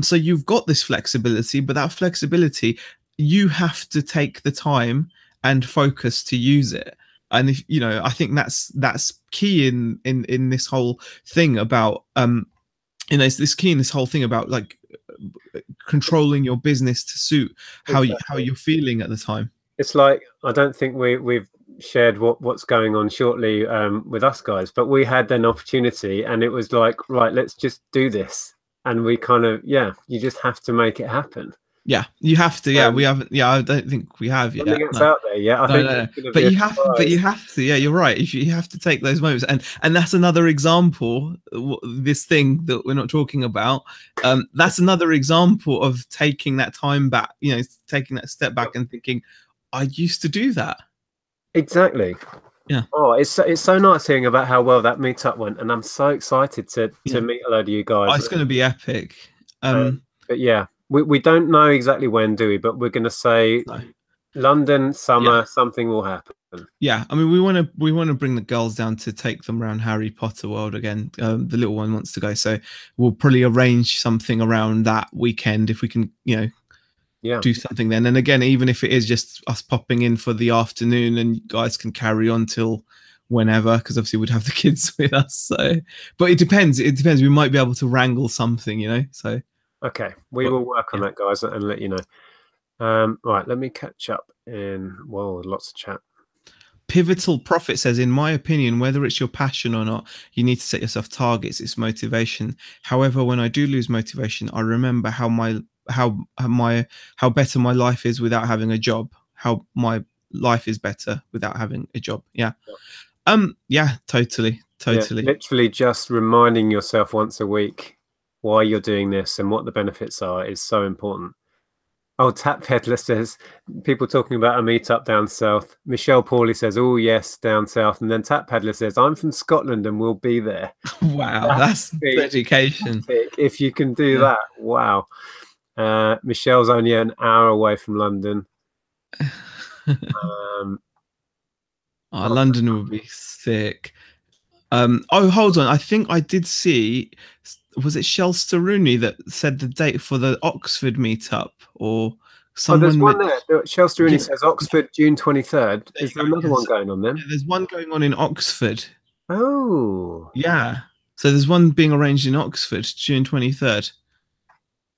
A: So you've got this flexibility, but that flexibility, you have to take the time and focus to use it. And if you know, I think that's key in this whole thing about this key in this whole thing about like controlling your business to suit how you're feeling at the time.
B: It's like, I don't think we've shared what's going on shortly with us guys, but we had an opportunity and it was like, right, let's just do this. And we kind of, you just have to make it happen.
A: Yeah, you have to. Yeah, we haven't. Yeah, I don't think we have yet.
B: I think it's out there. Yeah, I think
A: no. But you have. But you have to. Yeah, you're right. You have to take those moments, and that's another example. This thing that we're not talking about. That's another example of taking that time back. You know, taking that step back and thinking, I used to do that.
B: Exactly.
A: Yeah.
B: Oh, it's so nice hearing about how well that meetup went, and I'm so excited to meet a load of you guys.
A: Oh, it's going to be epic.
B: But yeah. We don't know exactly when, do we? But we're going to say London summer, something will happen.
A: Yeah, I mean, we want to bring the girls down to take them around Harry Potter World again. The little one wants to go, so we'll probably arrange something around that weekend if we can, you know, do something then. And again, even if it is just us popping in for the afternoon, and you guys can carry on till whenever, because obviously we'd have the kids with us. So, but it depends. It depends. We might be able to wrangle something, you know. So.
B: Okay, we will work on that, guys, and let you know. Right, let me catch up in, whoa, lots of chat.
A: Pivotal Profit says, in my opinion, whether it's your passion or not, you need to set yourself targets. It's motivation. However, when I do lose motivation, I remember how better my life is without having a job. How my life is better without having a job. Yeah. Yeah, totally.
B: Yeah, literally just reminding yourself once a week why you're doing this and what the benefits are is so important. Oh, Tap Peddler says, people talking about a meetup down south. Michelle Pauly says, oh yes, down south. And then Tap Peddler says, I'm from Scotland and we'll be there.
A: Wow, that's dedication.
B: If you can do that, wow. Michelle's only an hour away from London.
A: London would be sick. Oh, hold on. I think I did see, was it Shel Staruni that said the date for the Oxford meetup, or someone?
B: There's one there. Shel Staruni says Oxford, June 23rd. Is there another one going on then?
A: Yeah, there's one going on in Oxford.
B: Oh.
A: Yeah. So there's one being arranged in Oxford, June 23rd.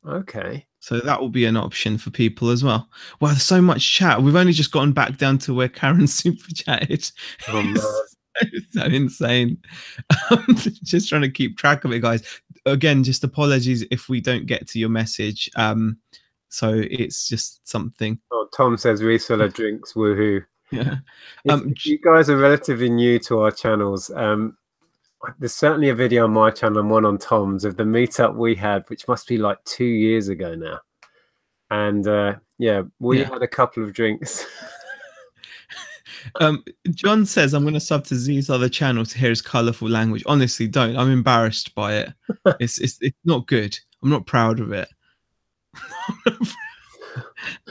B: Okay.
A: So that will be an option for people as well. Wow, there's so much chat. We've only just gotten back down to where Karen super chatted. Oh, man. So insane. Just trying to keep track of it, guys. Again, just apologies if we don't get to your message. So it's just something.
B: Oh, Tom says reseller drinks, woohoo.
A: Yeah.
B: If you guys are relatively new to our channels, there's certainly a video on my channel and one on Tom's of the meetup we had, which must be like 2 years ago now. And we had a couple of drinks.
A: John says, I'm going to sub to Z's other channel to hear his colorful language. Honestly, don't. I'm embarrassed by it. It's not good. I'm not proud of it.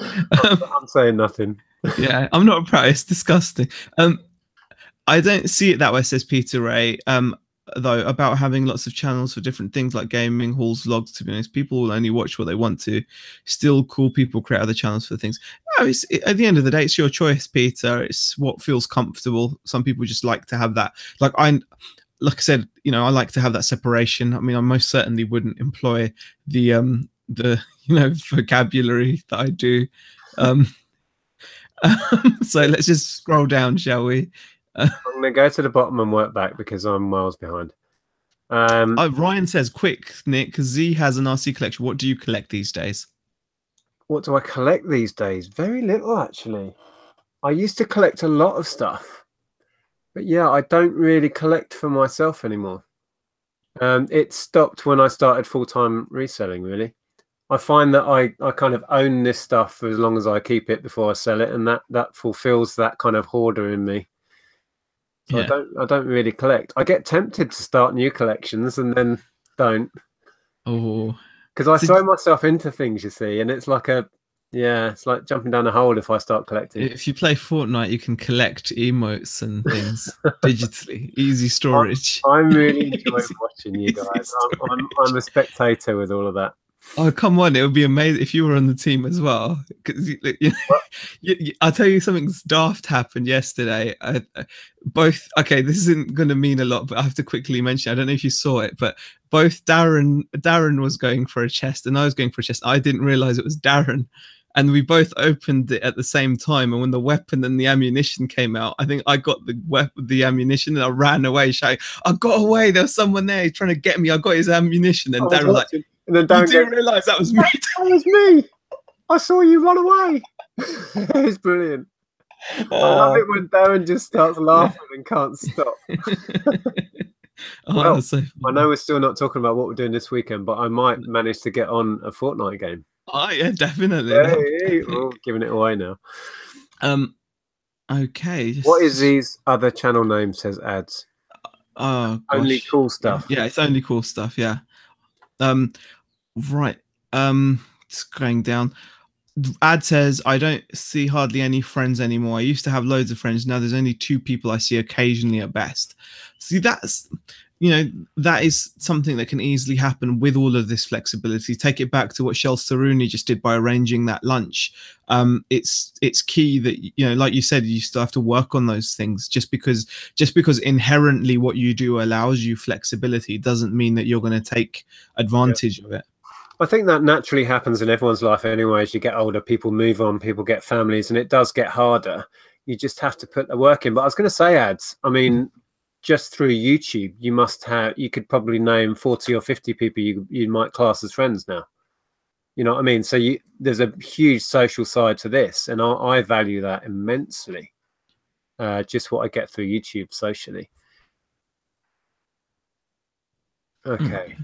B: I'm saying nothing.
A: Yeah, I'm not proud. It's disgusting. I don't see it that way, says Peter Ray. Though, about having lots of channels for different things like gaming, halls, logs, to be honest, people will only watch what they want to. Still, cool people create other channels for things. No, at the end of the day, it's your choice, Peter. It's what feels comfortable. Some people just like to have that. Like I said, you know, I like to have that separation. I mean, I most certainly wouldn't employ the vocabulary that I do. So let's just scroll down, shall we?
B: I'm going to go to the bottom and work back because I'm miles behind.
A: Ryan says, quick, Nick, Z has an RC collection. What do you collect these days?
B: What do I collect these days? Very little, actually. I used to collect a lot of stuff. But yeah, I don't really collect for myself anymore. It stopped when I started full-time reselling, really. I find that I kind of own this stuff for as long as I keep it before I sell it, and that fulfills that kind of hoarder in me. So yeah. I don't really collect. I get tempted to start new collections and then don't.
A: Oh,
B: because I throw myself into things, you see, and it's like it's like jumping down a hole if I start collecting.
A: If you play Fortnite, you can collect emotes and things digitally. Easy storage.
B: I'm really enjoying watching you guys. I'm a spectator with all of that.
A: Oh, come on. It would be amazing if you were on the team as well. 'Cause I'll tell you something daft happened yesterday. Okay, this isn't going to mean a lot, but I have to quickly mention, I don't know if you saw it, but both Darren was going for a chest and I was going for a chest. I didn't realize it was Darren. And we both opened it at the same time. And when the weapon and the ammunition came out, I think I got the ammunition and I ran away shouting, I got away. There was someone there trying to get me. I got his ammunition. And Darren was like,
B: and then
A: you do realize that was me.
B: That was me. I saw you run away. It's brilliant. I love it when Darren just starts laughing and can't stop. Well, so I know we're still not talking about what we're doing this weekend, but I might manage to get on a Fortnite game.
A: Oh yeah, definitely.
B: Hey, we're giving it away now.
A: Okay.
B: What is these other channel names? Says ads.
A: Oh, gosh.
B: Only cool stuff.
A: Yeah, it's only cool stuff. Yeah. Right. Just going down. Ad says, I don't see hardly any friends anymore. I used to have loads of friends. Now there's only 2 people I see occasionally at best. See, that's, that is something that can easily happen with all of this flexibility. Take it back to what Shel Saruni just did by arranging that lunch. It's key that, like you said, you still have to work on those things. Just because inherently what you do allows you flexibility doesn't mean that you're going to take advantage of it.
B: I think that naturally happens in everyone's life anyway. As you get older, people move on, people get families, and it does get harder. You just have to put the work in. But I was going to say, ads, I mean, just through YouTube, you could probably name 40 or 50 people you might class as friends now. You know what I mean? So there's a huge social side to this, and I value that immensely. Just what I get through YouTube socially. Okay.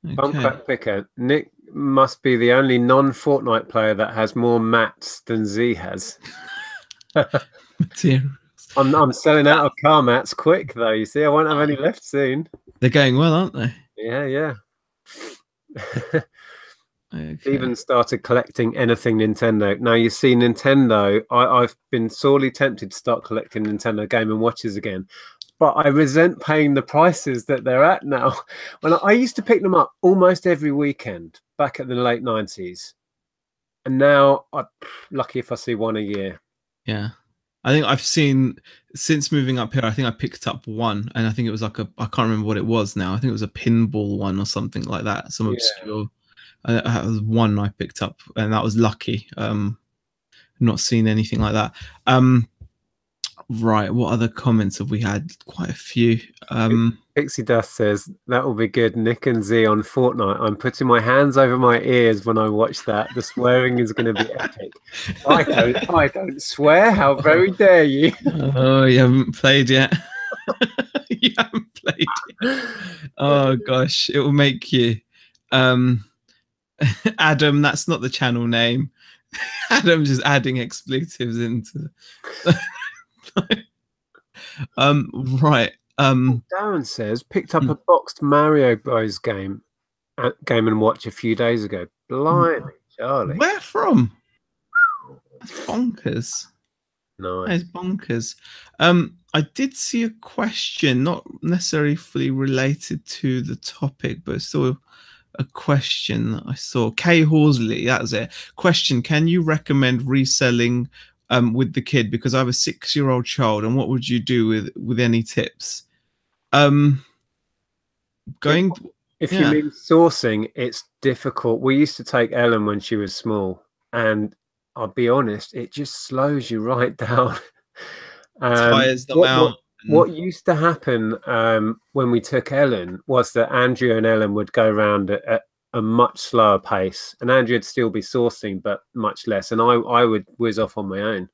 B: Bumcrack Picker. Nick must be the only non-Fortnite player that has more mats than Z has. I'm selling out of car mats quick though. You see, I won't have any left soon.
A: They're going well, aren't they?
B: Yeah. Okay. Even started collecting anything Nintendo. Now you see, Nintendo. I've been sorely tempted to start collecting Nintendo Game & Watches again. But I resent paying the prices that they're at now. When I used to pick them up almost every weekend back at the late 90s. And now I'm lucky if I see one a year.
A: Yeah. I think I've seen, since moving up here, I think I picked up one. And I think it was like I can't remember what it was now. I think it was a pinball one or something like that. Some obscure. That was one I picked up. And that was lucky. Not seen anything like that. Right, what other comments have we had? Quite a few.
B: Pixie Dust says, that will be good. Nick and Z on Fortnite. I'm putting my hands over my ears when I watch that. The swearing is going to be epic. I don't swear. How very dare you?
A: Oh, you haven't played yet. You haven't played yet. Oh, gosh. It will make you. Adam, that's not the channel name. Adam just adding expletives into... Right.
B: Darren says picked up a boxed Mario Bros game at Game & Watch a few days ago. Blimey, Charlie.
A: Where from? That's bonkers.
B: Nice.
A: That is bonkers. I did see a question, not necessarily fully related to the topic, but still a question that I saw. Kay Horsley, that was it. Question: can you recommend reselling with the kid, because I have a 6-year-old child, and what would you do with any tips?
B: If you mean sourcing, it's difficult. We used to take Ellen when she was small, and I'll be honest, it just slows you right down.
A: Tires them out.
B: What used to happen when we took Ellen was that Andrea and Ellen would go around at a much slower pace, and Andrea would still be sourcing, but much less, and I would whiz off on my own.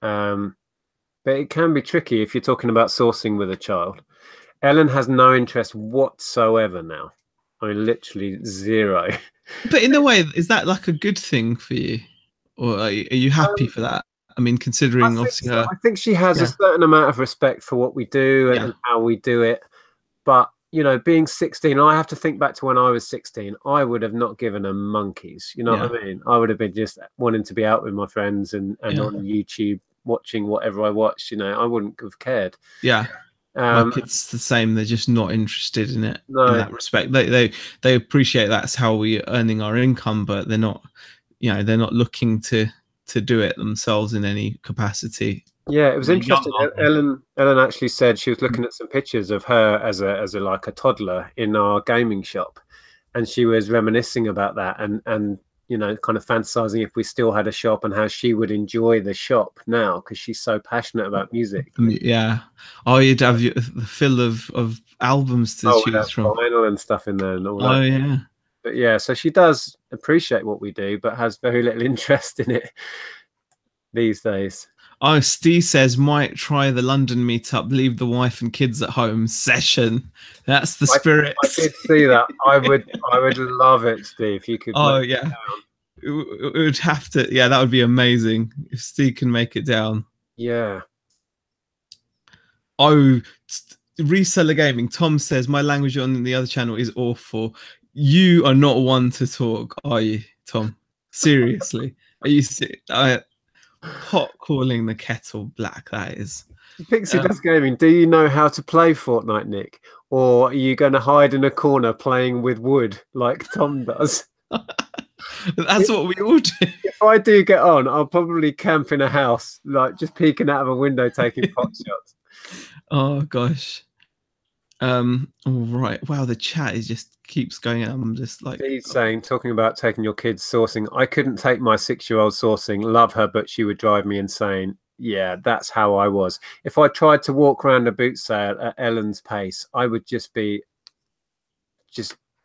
B: But it can be tricky if you're talking about sourcing with a child. Ellen has no interest whatsoever now. I mean, literally zero.
A: But in a way, is that like a good thing for you, or are you happy for that? I mean, considering obviously her...
B: I think she has a certain amount of respect for what we do and how we do it, but being 16, I have to think back to when I was 16. I would have not given a monkeys. You know what I mean? I would have been just wanting to be out with my friends and on YouTube watching whatever I watched. I wouldn't have cared.
A: Yeah. My kids the same. They're just not interested in it in
B: No.
A: that respect. They appreciate that's how we're earning our income, but they're not, you know, they're not looking to do it themselves in any capacity.
B: Yeah, it was
A: They're young,
B: interesting.
A: aren't they?
B: Ellen actually said she was looking at some pictures of her as a like a toddler in our gaming shop, and she was reminiscing about that and you know, kind of fantasizing if we still had a shop and how she would enjoy the shop now because she's so passionate about music.
A: Yeah. Oh, you'd have the fill of albums to
B: Oh, we have
A: choose from.
B: vinyl and stuff in there and all
A: Oh
B: that.
A: yeah.
B: But yeah, so she does appreciate what we do, but has very little interest in it these days.
A: Oh, Steve says might try the London meetup, leave the wife and kids at home session. That's the spirit.
B: I did see that. I would love it, Steve. You could.
A: Oh yeah. It would have to. Yeah, that would be amazing if Steve can make it down.
B: Yeah.
A: Oh, Reseller Gaming. Tom says my language on the other channel is awful. You are not one to talk, are you, Tom? Seriously, are you? Pot calling the kettle black. That is.
B: Pixie Dust Gaming. Do you know how to play Fortnite, Nick, or are you going to hide in a corner playing with wood like Tom does?
A: That's what we all do.
B: If I do get on, I'll probably camp in a house, like just peeking out of a window, taking pot shots.
A: Oh gosh. All right. Wow, the chat is just keeps going. I'm just like
B: He's saying, talking about taking your kids sourcing. I couldn't take my 6-year-old sourcing. Love her, but she would drive me insane. Yeah, that's how I was. If I tried to walk around a boot sale at Ellen's pace, I would just be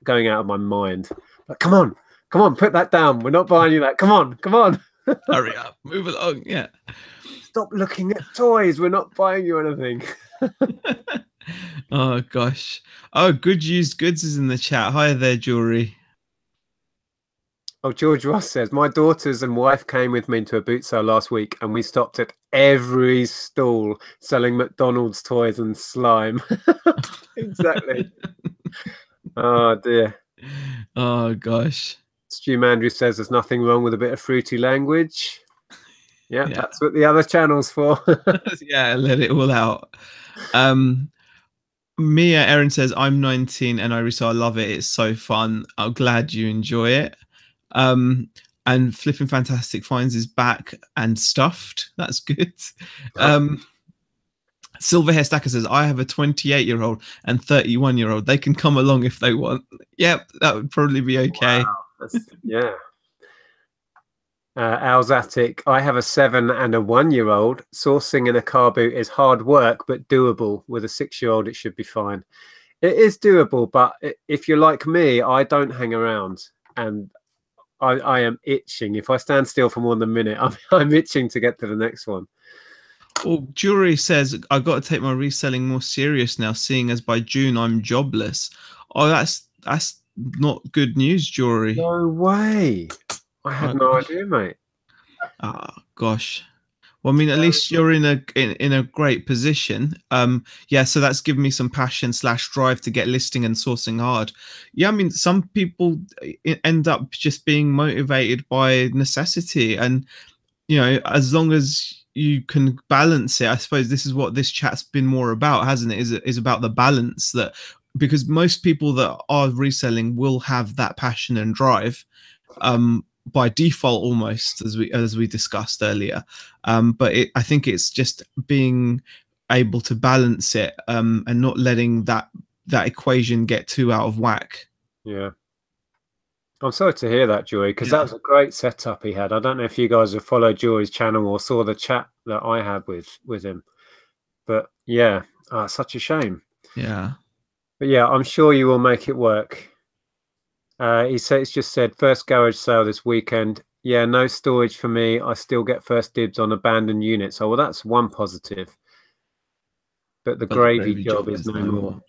B: going out of my mind. Like, come on, put that down. We're not buying you that. Come on.
A: Hurry up, move along. Yeah.
B: Stop looking at toys. We're not buying you anything.
A: Oh gosh. Oh, Good Used Goods is in the chat. Hi there, Jewelry.
B: Oh, George Ross says, my daughters and wife came with me to a boot sale last week and we stopped at every stall selling McDonald's toys and slime. Exactly. Oh dear.
A: Oh gosh.
B: Stu Mandrew says there's nothing wrong with a bit of fruity language. Yeah, that's what the other channel's for.
A: Yeah, let it all out. Mia Erin says, I'm 19 and I love it. It's so fun. I'm glad you enjoy it. And Flipping Fantastic Finds is back and stuffed. That's good. Silverhair Stacker says, I have a 28-year-old and 31-year-old. They can come along if they want. Yep, that would probably be okay.
B: Wow. Yeah. Al's Attic, I have a 7 and a 1-year-old. Sourcing in a car boot is hard work, but doable. With a 6-year-old, it should be fine. It is doable, but if you're like me, I don't hang around. And I am itching. If I stand still for more than a minute, I'm itching to get to the next one.
A: Well, Jury says, I've got to take my reselling more serious now, seeing as by June I'm jobless. Oh, that's not good news, Jury.
B: No way. I had no idea, mate.
A: Ah, gosh. Well, I mean, at least you're in a great position. Yeah, so that's given me some passion / drive to get listing and sourcing hard. Yeah, I mean, some people end up just being motivated by necessity, and you know, as long as you can balance it, I suppose this is what this chat's been more about, hasn't it? Is about the balance, that because most people that are reselling will have that passion and drive. By default, almost, as we discussed earlier, but I think it's just being able to balance it and not letting that equation get too out of whack.
B: Yeah, I'm sorry to hear that, Joy, because that was a great setup he had. I don't know if you guys have followed Joy's channel or saw the chat that I had with him, but yeah, such a shame.
A: Yeah,
B: but yeah, I'm sure you will make it work. It's just said first garage sale this weekend. Yeah, no storage for me. I still get first dibs on abandoned units. Oh, well, that's one positive. But the gravy job is no more.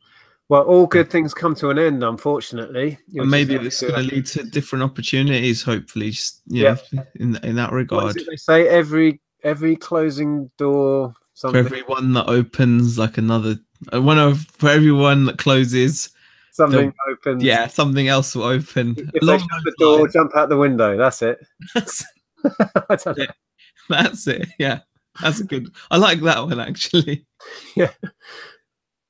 B: Well, all good things come to an end, unfortunately.
A: And maybe it's going to lead to different opportunities, hopefully, just, know, in that regard.
B: What is it they say? Every closing door, something.
A: For every one that opens, like another for everyone that closes,
B: something opens.
A: Yeah, something else will open.
B: If they shut the door, jump out the window. That's it.
A: I don't know. That's it. Yeah, that's a good. I like that one, actually.
B: Yeah.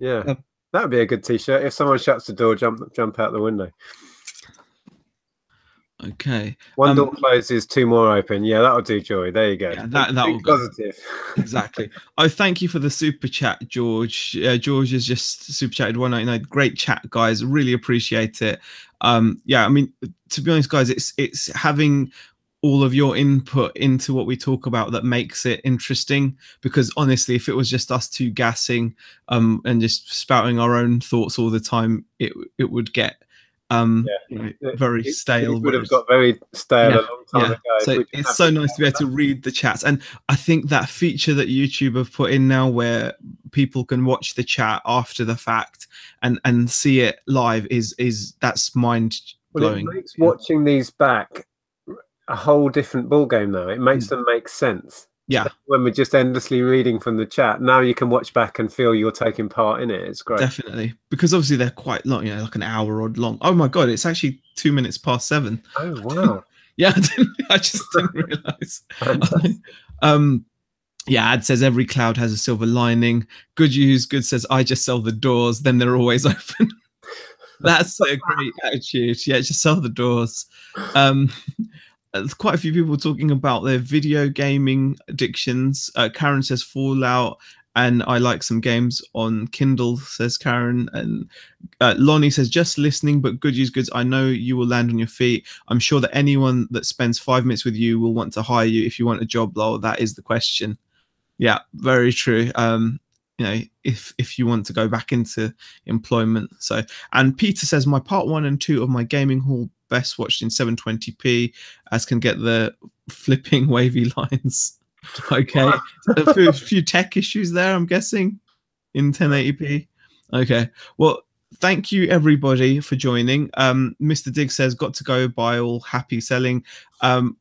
B: Yeah, that would be a good T-shirt. If someone shuts the door, jump out the window.
A: Okay.
B: One door closes, two more open. Yeah, that'll do, Joy. There you go.
A: Yeah, that will go.
B: Positive.
A: Exactly. Oh, thank you for the super chat, George. George has just super chatted 199. Great chat, guys. Really appreciate it. Yeah, I mean, to be honest, guys, it's having all of your input into what we talk about that makes it interesting. Because honestly, if it was just us two gassing and just spouting our own thoughts all the time, it would get very stale.
B: It would have got very stale a long time ago.
A: So it's so nice to be able to read the chats, and I think that feature that YouTube have put in now, where people can watch the chat after the fact and see it live, is that's mind blowing.
B: Well, it makes watching these back a whole different ball game now. It makes them make sense.
A: Yeah,
B: when we're just endlessly reading from the chat, now you can watch back and feel you're taking part in it. It's great.
A: Definitely, because obviously they're quite long, like an hour odd long. Oh my god, it's actually 2 minutes past 7.
B: Oh wow.
A: Yeah, I just didn't realize. Yeah, Ad says every cloud has a silver lining. Good Use Good says I just sell the doors, then they're always open. That's a great attitude. Yeah, just sell the doors. There's quite a few people talking about their video gaming addictions. Karen says Fallout, and I like some games on Kindle, says Karen. And Lonnie says, just listening, but good use goods. I know you will land on your feet. I'm sure that anyone that spends 5 minutes with you will want to hire you if you want a job, lol. That is the question. Yeah, very true. If you want to go back into employment. So, and Peter says, my part 1 and 2 of my gaming hall best watched in 720p, as can get the flipping wavy lines. Okay, a few tech issues there, I'm guessing, in 1080p. Okay, well, thank you everybody for joining. Mr. Digg says, got to go, bye all, happy selling.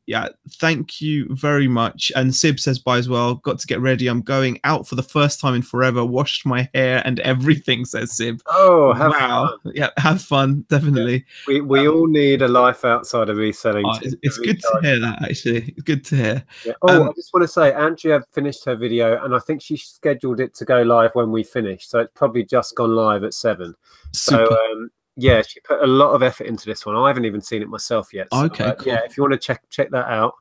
A: Yeah, thank you very much. And Sib says bye as well, got to get ready, I'm going out for the first time in forever, washed my hair and everything, says Sib.
B: Oh, wow.
A: Fun. Yeah, have fun, definitely.
B: Yeah. We all need a life outside of reselling.
A: It's good to hear that, actually. It's good to hear.
B: Yeah. I just want to say, Andrea finished her video, and I think she scheduled it to go live when we finished, so it's probably just gone live at 7.
A: Super.
B: So yeah, she put a lot of effort into this one. I haven't even seen it myself yet. So,
A: okay, cool.
B: Yeah, if you want to check that out,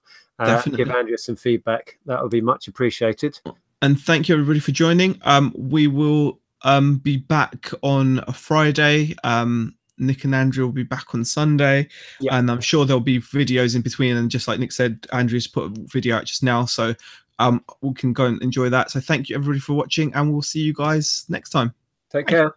B: give Andrea some feedback, that would be much appreciated.
A: And thank you everybody for joining. We will be back on a Friday. Nick and Andrew will be back on Sunday, and I'm sure there'll be videos in between. And just like Nick said, Andrew's put a video out just now, so we can go and enjoy that. So thank you everybody for watching, and we'll see you guys next time.
B: Take care.